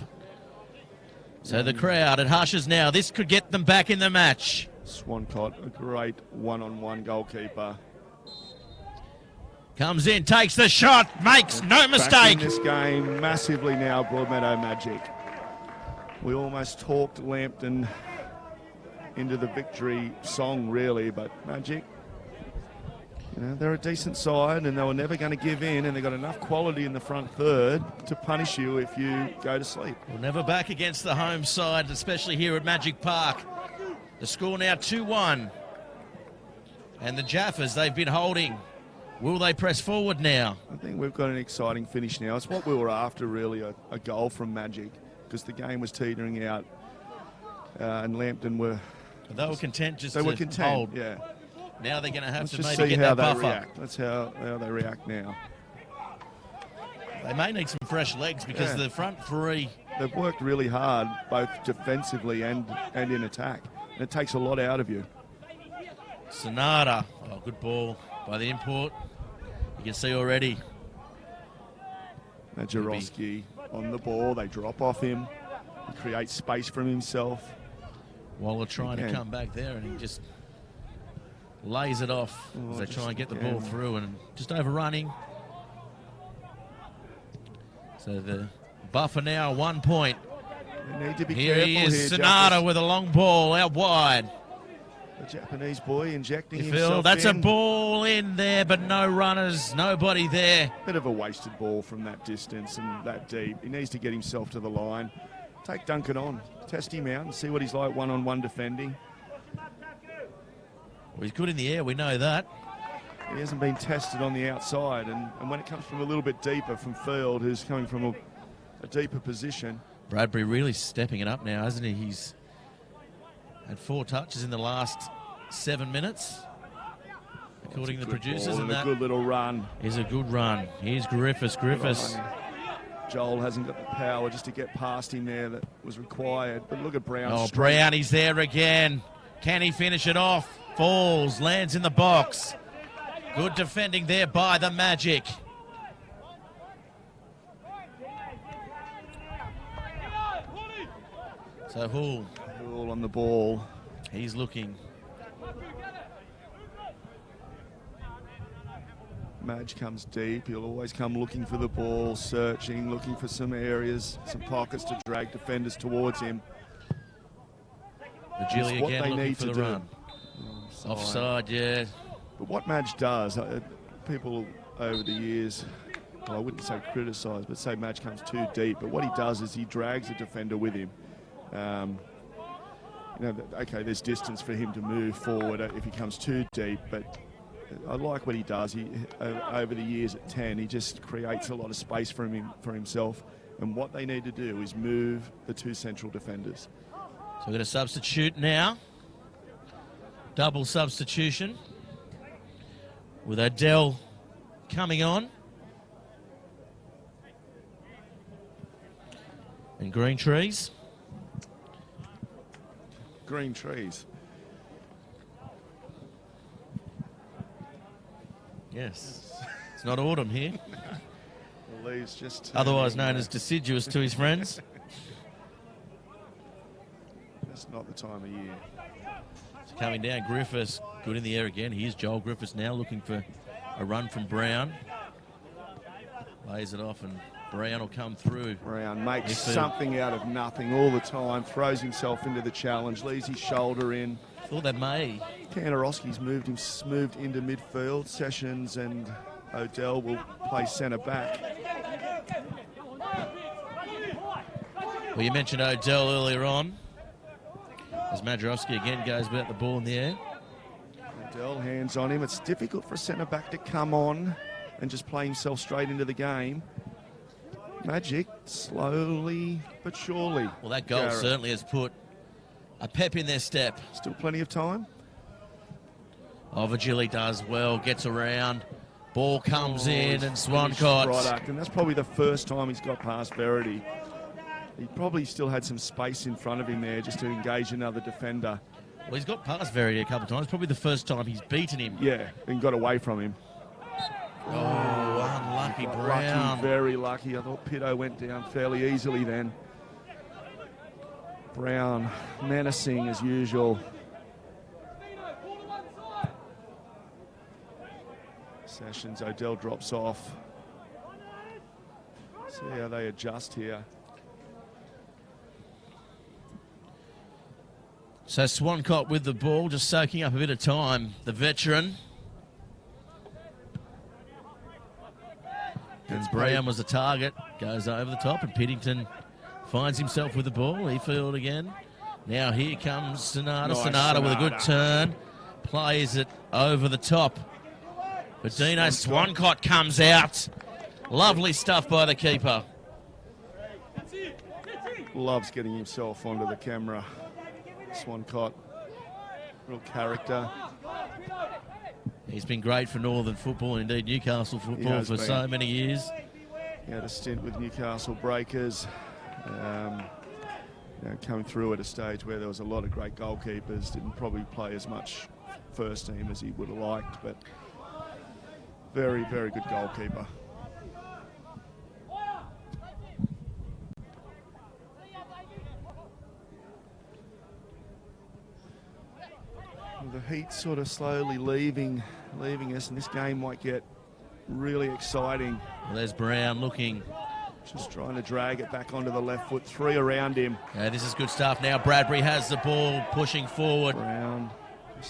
So the crowd, it hushes now. This could get them back in the match. Swancott, a great one-on-one goalkeeper. Comes in, takes the shot, makes no mistake. In this game massively now, Broadmeadow Magic. We almost talked Lambton into the victory song, really, but Magic, you know, they're a decent side and they were never going to give in, and they've got enough quality in the front third to punish you if you go to sleep. We're never back against the home side, especially here at Magic Park. The score now 2-1. And the Jaffas, they've been holding. Will they press forward now? I think we've got an exciting finish now. It's what we were after, really, a goal from Magic, because the game was teetering out and Lambton were... They were content just they to were content, hold. yeah. Now they're going to have Let's to just maybe see get how that they buffer. react. That's how they react now. They may need some fresh legs because the front three... They've worked really hard, both defensively and in attack. And it takes a lot out of you. Sonata. Oh, good ball by the import. You can see already. Majorowski on the ball. They drop off him. He creates space from himself. Waller trying to come back there, and he just lays it off as they try and get the ball through, and just overrunning. So the buffer now 1 point. They need to be Here careful he is, here, Sonata Jaffas. with a long ball out wide. The Japanese boy injecting You himself feel that's in. a ball in there, but no runners, nobody there. Bit of a wasted ball from that distance and that deep. He needs to get himself to the line. Take Duncan on. Test him out and see what he's like one-on-one defending. Well, he's good in the air, we know that. He hasn't been tested on the outside, and when it comes from a little bit deeper from Field, who's coming from a deeper position. Bradbury really stepping it up now, hasn't he? He's had 4 touches in the last 7 minutes, according to the producers. And a good little run. Is a good run. Here's Griffiths. Joel hasn't got the power just to get past him there that was required. But look at Brown. Oh, Brown, he's there again. Can he finish it off? Falls, lands in the box. Good defending there by the Magic. So Hull on the ball. He's looking. Madge comes deep. He'll always come looking for the ball, searching, looking for some areas, some pockets to drag defenders towards him. Virgili what again they looking need for to the do. run. Offside, yeah. But what Madge does, people over the years, well, I wouldn't say criticise, but say Madge comes too deep. But what he does is he drags a defender with him. Okay, there's distance for him to move forward if he comes too deep, but I like what he does. He over the years at 10, he just creates a lot of space for himself. And what they need to do is move the 2 central defenders. So we're going to substitute now. Double substitution with Odell coming on. And Green Trees. Green Trees. Yes. It's not autumn here. The leaves just Otherwise known as deciduous to his friends. It's not the time of year. So coming down, Griffiths, good in the air again. Here's Joel Griffiths now looking for a run from Brown. Lays it off and Brown will come through. Brown makes something out of nothing all the time, throws himself into the challenge, leaves his shoulder in. Thought that may. Kantarowski's moved into midfield. Sessions and Odell will play centre back. Well, you mentioned Odell earlier on. As Madrowski again goes about the ball in the air. Odell, hands on him. It's difficult for a centre back to come on and just play himself straight into the game. Magic, slowly but surely. Well, that goal certainly has put a pep in their step. Still plenty of time. Oh, Virgili does well, gets around. Ball comes in and Swancott. And that's probably the first time he's got past Verity. He probably still had some space in front of him there just to engage another defender. Well, he's got past Verity a couple of times. Probably the first time he's beaten him. Yeah, and got away from him. Oh, unlucky Brown. Lucky, very lucky. I thought Pitto went down fairly easily then. Brown menacing as usual. Sessions, Odell drops off. See how they adjust here. So Swancott with the ball, just soaking up a bit of time. The veteran. And Brown was the target. Goes over the top and Piddington finds himself with the ball. Efield again. Now here comes Sonata. Nice Sonata with a good turn. Plays it over the top. But Dino Swancott comes out. Lovely stuff by the keeper. Loves getting himself onto the camera. Swancott, real character. He's been great for Northern football, and indeed Newcastle football for so many years. He had a stint with Newcastle Breakers, coming through at a stage where there was a lot of great goalkeepers. Didn't probably play as much first team as he would have liked, but very, very good goalkeeper. The heat sort of slowly leaving us, and this game might get really exciting. Well, there's Brown looking. Just trying to drag it back onto the left foot. 3 around him. Yeah, this is good stuff. Now Bradbury has the ball, pushing forward. Brown.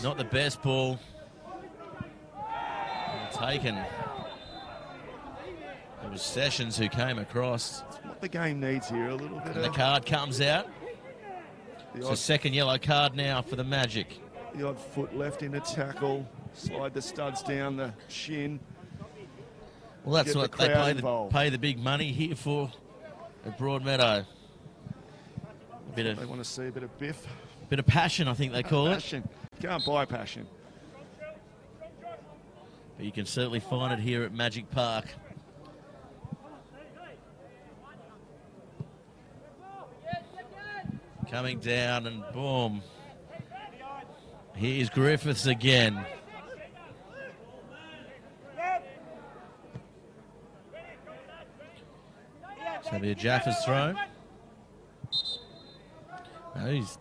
Not the best ball. Taken. It was Sessions who came across. That's what the game needs here, a little bit And the card comes out. It's a second yellow card now for the Magic. The odd foot left in a tackle. Slide the studs down the shin. Well, that's what they pay the big money here for at Broadmeadow. They want to see a bit of biff. Bit of passion, I think they call passion. it. Can't buy passion. But you can certainly find it here at Magic Park. Coming down and boom. Here's Griffiths again. So it'll be a Jaffas throw. No, he's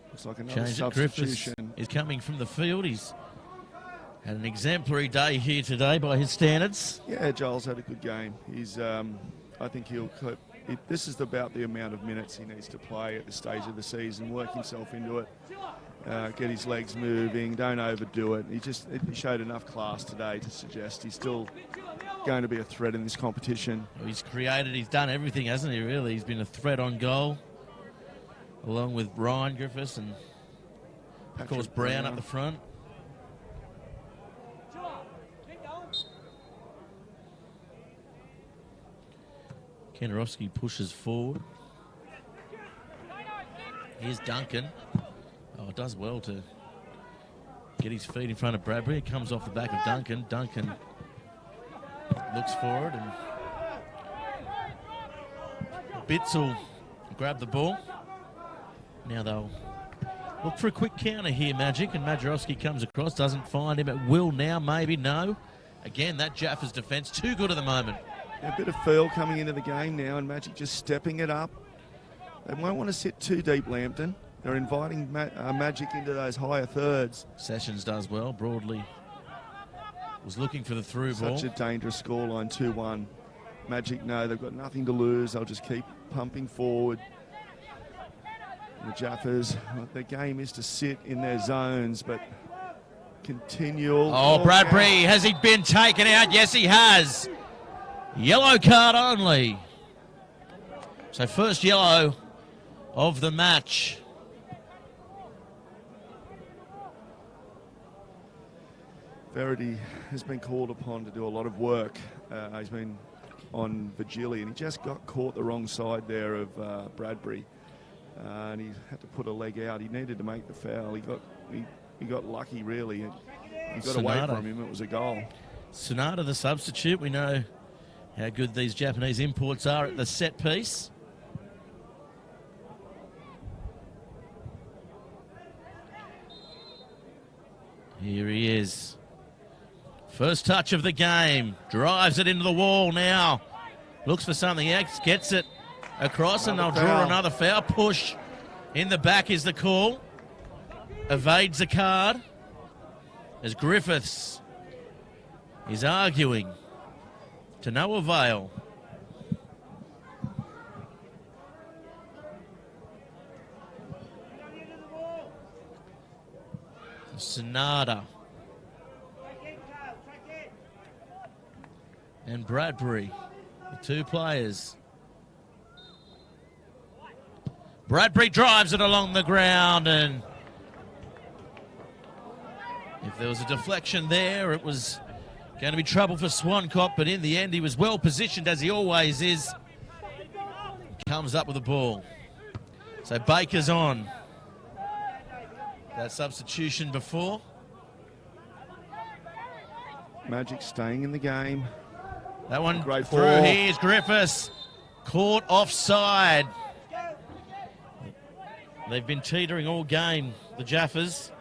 looks like another changed it. Griffiths is coming from the field. He's had an exemplary day here today by his standards. Yeah, Joel's had a good game. He's, I think he'll. This is about the amount of minutes he needs to play at this stage of the season. Work himself into it. Get his legs moving. Don't overdo it. He showed enough class today to suggest he's still going to be a threat in this competition. Well, he's done everything, hasn't he, really? He's been a threat on goal, along with Ryan Griffiths and, of course, Brown up the front. Kenarowski pushes forward. Here's Duncan. Oh, it does well to get his feet in front of Bradbury. It comes off the back of Duncan. Duncan looks for it, and Bitts will grab the ball. Now they'll look for a quick counter here, Magic, and Majorowski comes across, doesn't find him at will now, maybe, no. Again, that Jaffas defence, too good at the moment. A bit of feel coming into the game now, and Magic just stepping it up. They won't want to sit too deep, Lambton. They're inviting Magic into those higher thirds. Sessions does well. Broadly was looking for the through ball. Such a dangerous scoreline, 2-1. Magic know they've got nothing to lose. They'll just keep pumping forward. And the Jaffas, their game is to sit in their zones, but continual. Oh, Bradbury, has he been taken out? Yes, he has. Yellow card only. So first yellow of the match. Verity has been called upon to do a lot of work. He's been on Vigili, and he just got caught the wrong side there of Bradbury. And he had to put a leg out. He needed to make the foul. He got lucky, really. He got away from him. It was a goal. Sonata, the substitute. We know how good these Japanese imports are at the set piece. Here he is. First touch of the game. Drives it into the wall now. Looks for something else. Gets it across, and they'll draw another foul. Push in the back is the call. Evades the card as Griffiths is arguing to no avail. Sonata and Bradbury, the two players. Bradbury drives it along the ground, and if there was a deflection there, it was going to be trouble for Swancott, but in the end he was well positioned, as he always is. Comes up with the ball. So Baker's on. That substitution before. Magic staying in the game. That one great through. Ball. Here's Griffiths. Caught offside. They've been teetering all game, the Jaffas.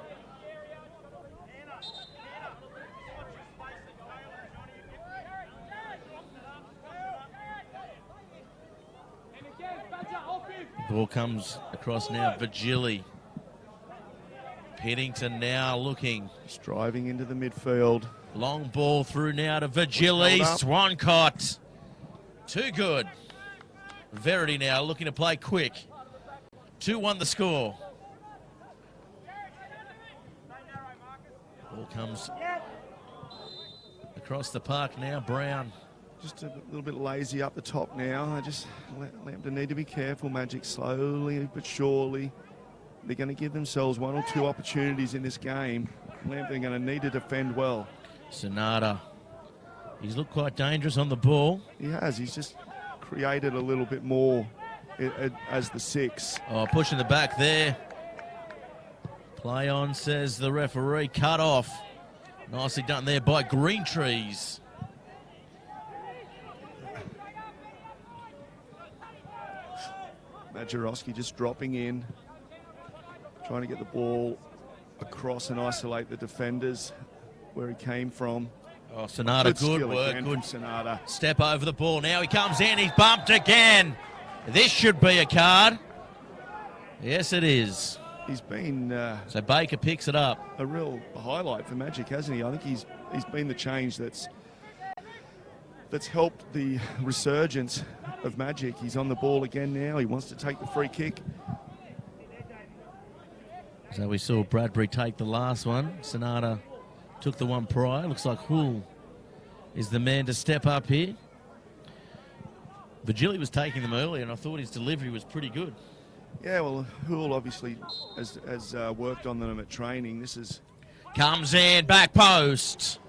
The ball comes across now. Vigili Piddington now looking. Just driving into the midfield. Long ball through now to Virgili. Swancott. Too good. Verity now looking to play quick. 2-1 the score. Ball comes across the park now. Brown. Just a little bit lazy up the top now. Lambton need to be careful. Magic slowly but surely. They're going to give themselves 1 or 2 opportunities in this game. Lambton are going to need to defend well. Sonata. He's looked quite dangerous on the ball. He has. He's just created a little bit more as the 6. Oh, pushing the back there. Play on, says the referee. Cut off. Nicely done there by Greentrees. Majorowski just dropping in, trying to get the ball across and isolate the defenders where he came from. Oh, Sonata, good work. Good Sonata. Step over the ball. Now he comes in. He's bumped again. This should be a card. Yes, it is. He's been... so Baker picks it up. A real highlight for Magic, hasn't he? I think he's been the change that's helped the resurgence of Magic. He's on the ball again now. He wants to take the free kick. So we saw Bradbury take the last one. Sonata took the one prior. Looks like Hull is the man to step up here. Virgili was taking them earlier, and I thought his delivery was pretty good. Yeah, well, Hull obviously has worked on them at training. This is... Comes in, back post.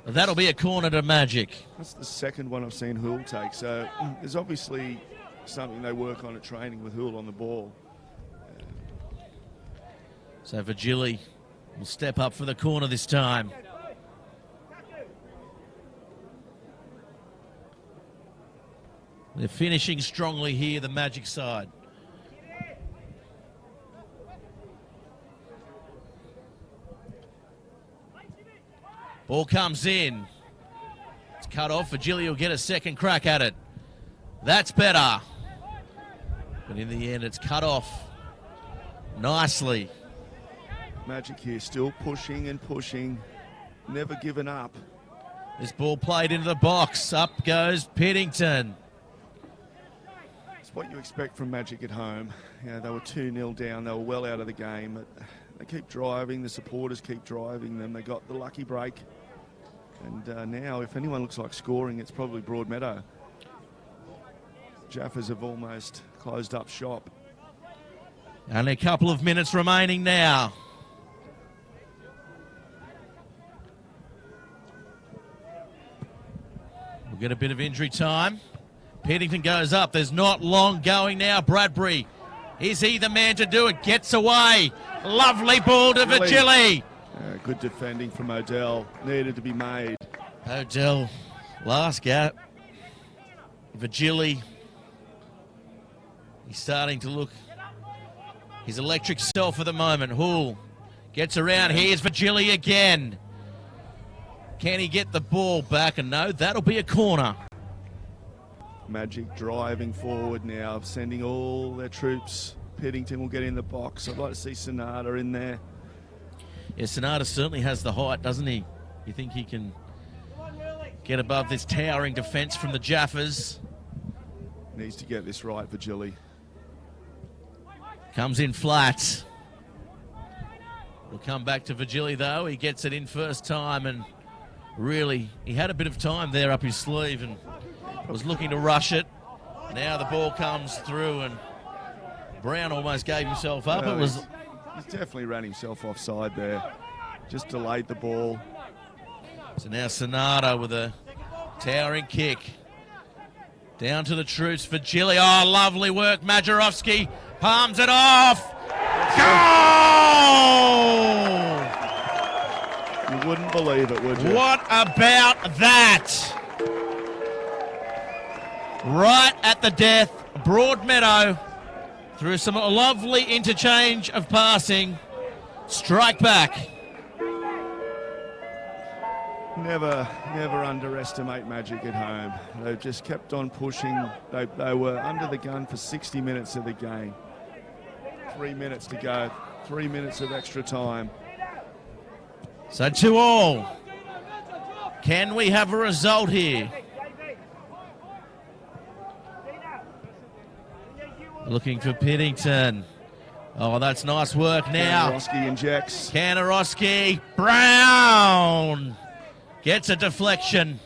That'll be a corner to Magic. That's the second one I've seen Hull take. So there's obviously something they work on at training with Hull on the ball. So Virgili will step up for the corner this time. They're finishing strongly here, the Magic side. Ball comes in. It's cut off. Virgili will get a second crack at it. That's better. But in the end, it's cut off nicely. Magic here still pushing and pushing. Never given up. This ball played into the box. Up goes Piddington. It's what you expect from Magic at home. You know, they were 2-0 down. They were well out of the game. But they keep driving. The supporters keep driving them. They got the lucky break. And now, if anyone looks like scoring, it's probably Broadmeadow. Jaffas have almost closed up shop. Only a couple of minutes remaining now. We'll get a bit of injury time. Piddington goes up. There's not long going now. Bradbury. Is he the man to do it? Gets away. Lovely ball to Virgili. Good defending from Odell. Needed to be made. Odell, last gap. Virgili. He's starting to look his electric self at the moment. Hull gets around. Here's Virgili again. Can he get the ball back? And no, that'll be a corner. Magic driving forward now, sending all their troops. Piddington will get in the box. I'd like to see Sonata in there. Yeah, Sonata certainly has the height, doesn't he? You think he can get above this towering defence from the Jaffas? Needs to get this right, Virgili. Comes in flat. We'll come back to Virgili, though. He gets it in first time, and really, he had a bit of time there up his sleeve and was looking to rush it. Now the ball comes through, and Brown almost gave himself up. Well, he's definitely ran himself offside there. Just delayed the ball. So now Sonata with a towering kick. Down to the troops. Virgili. Oh, lovely work. Majorowski palms it off. Goal! You wouldn't believe it, would you? What about that? Right at the death. Broadmeadow, through some lovely interchange of passing, strike back. Never underestimate Magic at home. They've just kept on pushing. They were under the gun for 60 minutes of the game. 3 minutes to go. 3 minutes of extra time. So 2-2. Can we have a result here? Looking for Piddington. Oh, that's nice work now. Kanarowski injects. Kanarowski. Brown gets a deflection.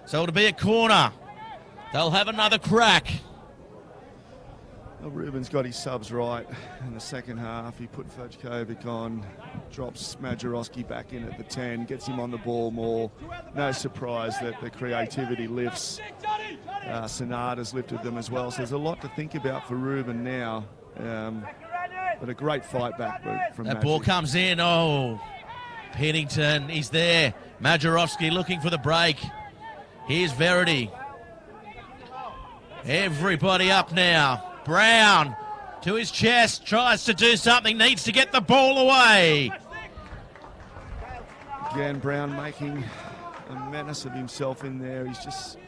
So it'll be a corner. They'll have another crack. Well, Ruben's got his subs right in the second half. He put Fajkovic on, drops Majorowski back in at the 10, gets him on the ball more. No surprise that the creativity lifts. Sonata's lifted them as well. So there's a lot to think about for Ruben now. But a great fight back from That Magic. ball comes in. Oh, Pennington, he's there. Majorowski looking for the break. Here's Verity. Everybody up now. Brown to his chest, tries to do something, needs to get the ball away. Again, Brown making a menace of himself in there. He's just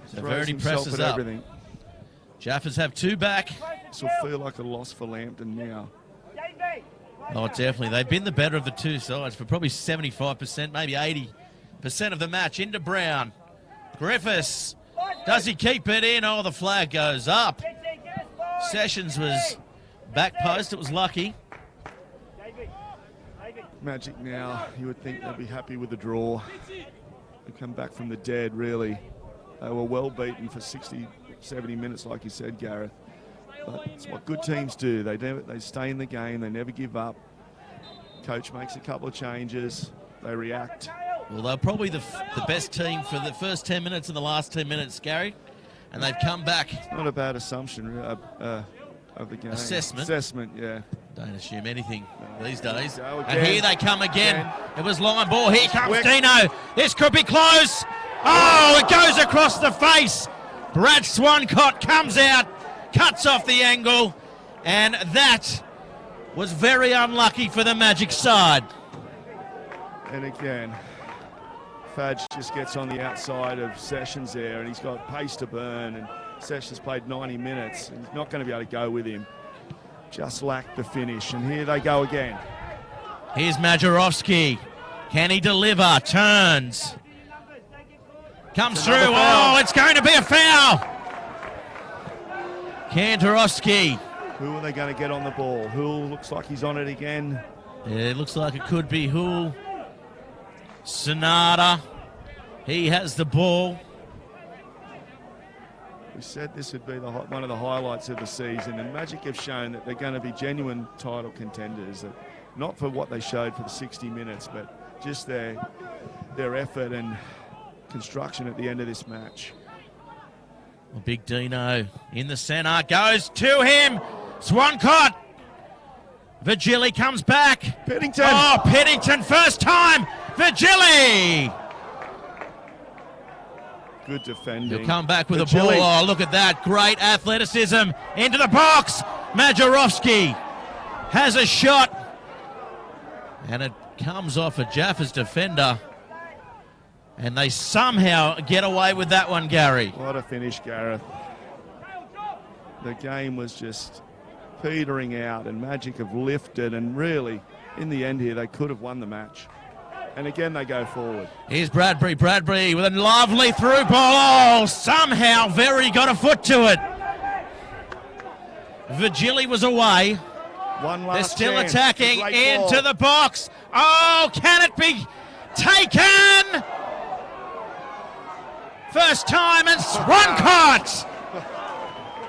So throws Verity himself presses at up. everything. Jaffas have two back. This will feel like a loss for Lambton now. Oh, definitely. They've been the better of the two sides for probably 75%, maybe 80% of the match. Into Brown. Griffiths. Does he keep it in? Oh, the flag goes up. Sessions was back post. It was lucky. Magic now, you would think they'd be happy with the draw. They come back from the dead, really. They were well beaten for 60, 70 minutes, like you said, Gareth. But it's what good teams do. They stay in the game. They never give up. Coach makes a couple of changes. They react. Well, they're probably the best team for the first 10 minutes and the last 10 minutes, Gary. And they've come back. It's not a bad assumption of the game. Assessment, yeah. Don't assume anything these days. Go And again. here they come again. Again. It was line ball. Here comes Quick. Dino. This could be close. Oh, it goes across the face. Brad Swancott comes out, cuts off the angle, and that was very unlucky for the Magic side. And again, Fadge just gets on the outside of Sessions there, and he's got pace to burn, and Sessions played 90 minutes, and he's not going to be able to go with him. Just lacked the finish, and here they go again. Here's Majorowski. Can he deliver? Turns. Comes through. Another foul. Oh, it's going to be a foul. Kantarowski. Who are they going to get on the ball? Hool looks like he's on it again. It looks like it could be Hool. Sonata. He has the ball. We said this would be one of the highlights of the season, and Magic have shown that they're going to be genuine title contenders. Not for what they showed for the 60 minutes, but just their effort and construction at the end of this match. Well, Big Dino in the centre, goes to him. Swancott. Virgili comes back. Piddington. Oh, Piddington, first time. Virgili. Good defending. He'll come back with Virgili. a ball. Oh, look at that. Great athleticism. Into the box. Majorowski has a shot. And it comes off a Jaffas defender. And they somehow get away with that one, Gary. What a finish, Gareth. The game was just petering out, and Magic have lifted, and really, in the end here, they could have won the match. And again, they go forward. Here's Bradbury. Bradbury with a lovely through ball. Oh, somehow Verity got a foot to it. Virgili was away. One They're last still chance. attacking Great into ball. the box. Oh, can it be taken? First time, and Swancott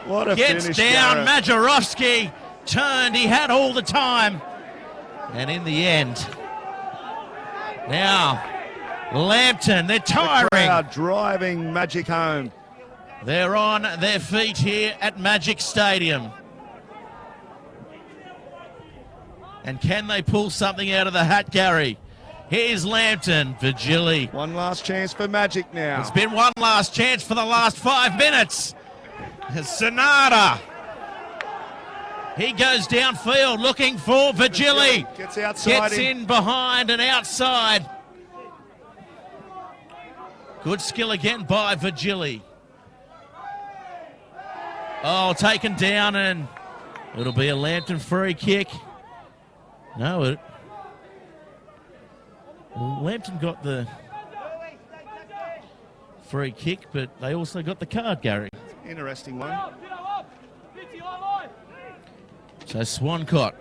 What a gets finish, down. Gareth. Majorowski turned. He had all the time. And in the end, now Lambton, they're The tiring. crowd driving Magic home. They're on their feet here at Magic Stadium. And can they pull something out of the hat, Gary? Here's Lambton. Virgili. One last chance for Magic now. It's been one last chance for the last 5 minutes. Sonata. He goes downfield looking for Virgili. Gets outside Gets him. in behind and outside. Good skill again by Virgili. Oh, taken down, and it'll be a Lambton free kick. No, Lambton got the free kick, but they also got the card, Gary. Interesting one. So Swancott.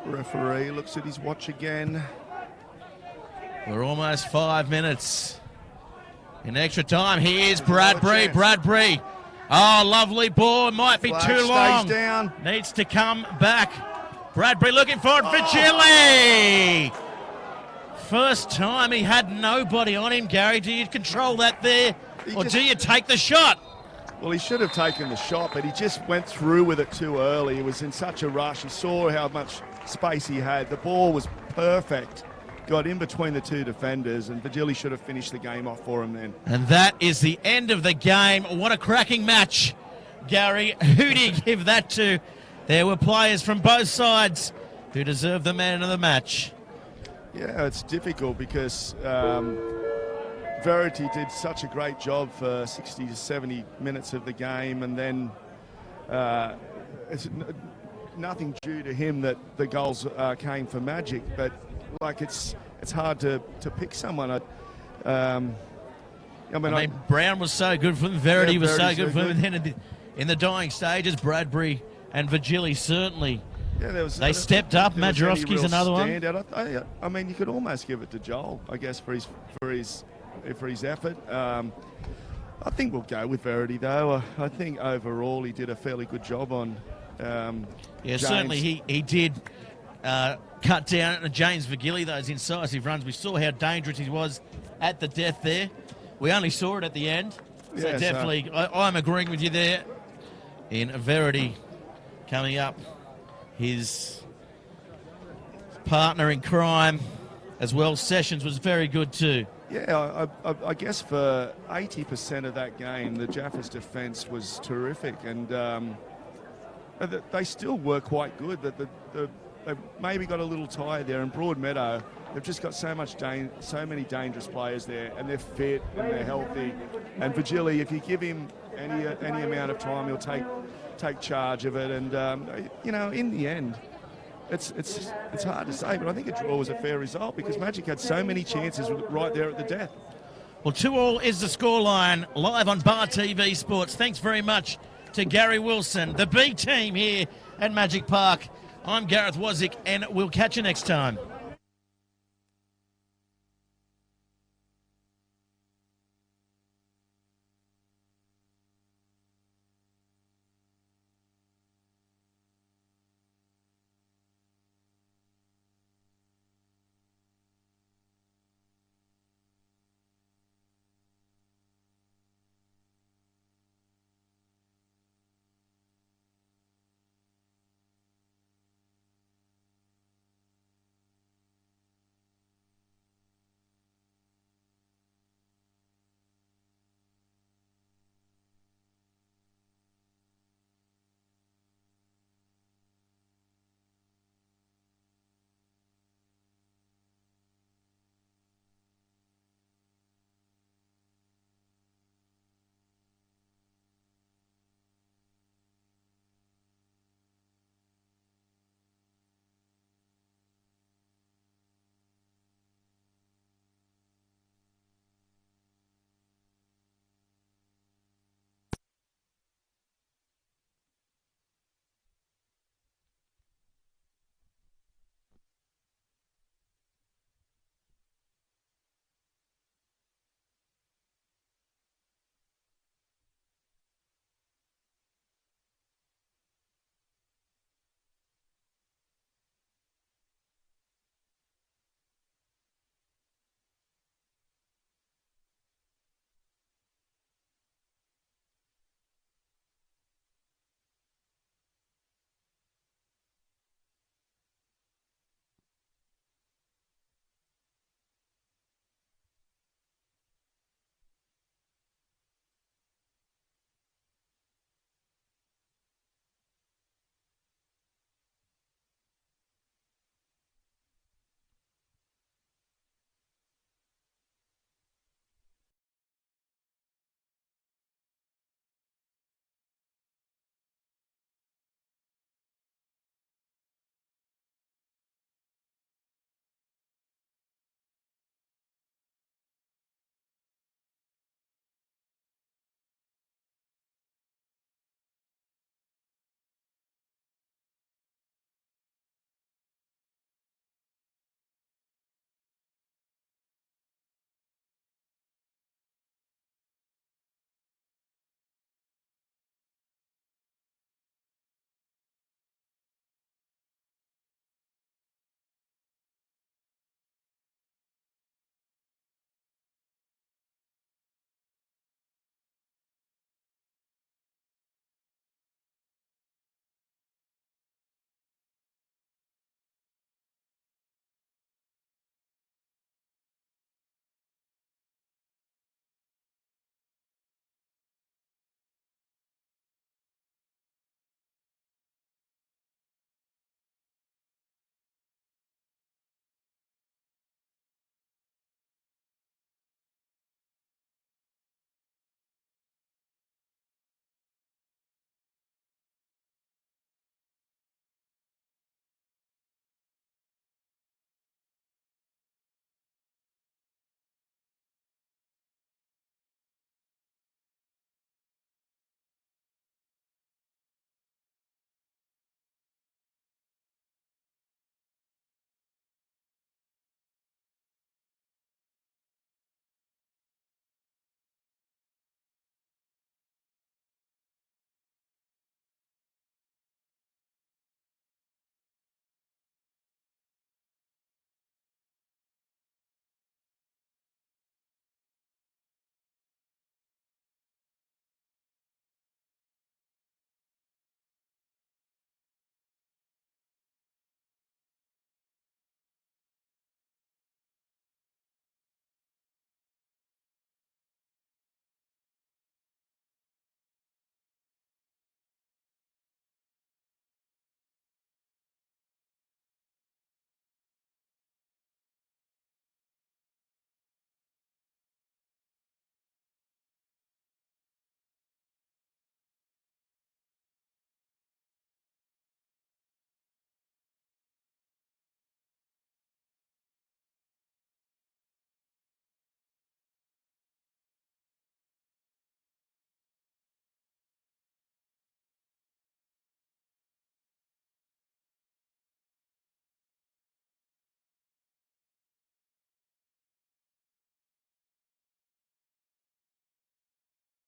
Referee looks at his watch again. We're almost 5 minutes in extra time. Here's Bradbury. Bradbury. Oh, lovely ball. Might be too long. Down. Needs to come back. Bradbury looking for it. Vigili! First time he had nobody on him, Gary. Do you control that there? Or do you take the shot? Well, he should have taken the shot, but he just went through with it too early. He was in such a rush. He saw how much space he had. The ball was perfect. Got in between the two defenders, and Vigili should have finished the game off for him then. And that is the end of the game. What a cracking match, Gary. Who do you give that to? There were players from both sides who deserve the man of the match. Yeah, it's difficult because Verity did such a great job for 60 to 70 minutes of the game, and then it's nothing due to him that the goals came for Magic, but like it's hard to pick someone. I mean, Brown was so good for them. Verity was so good for them. Good. And then in the dying stages, Bradbury and Vigili certainly. Yeah, they stepped up. Majerowski's another one. I mean, you could almost give it to Joel, I guess, for his effort. I think we'll go with Verity, though. I think overall he did a fairly good job on. Yeah, certainly he did cut down James Vigili, those incisive runs. We saw how dangerous he was at the death there. We only saw it at the end. So yeah, definitely, I'm agreeing with you there. In Verity coming up, his partner in crime as well, Sessions, was very good too. Yeah, I guess for 80% of that game, the Jaffas defence was terrific, and they still were quite good. They maybe got a little tired there, and Broadmeadow, they've just got so many dangerous players there, and they're fit and they're healthy. And Vigili, if you give him any amount of time, he'll take charge of it. And in the end, it's hard to say, but I think a draw was a fair result because Magic had so many chances right there at the death. Well, 2-2 is the scoreline live on Bar TV Sports. Thanks very much to Gary Wilson, the B team here at Magic Park. I'm Gareth Wazick, and we'll catch you next time.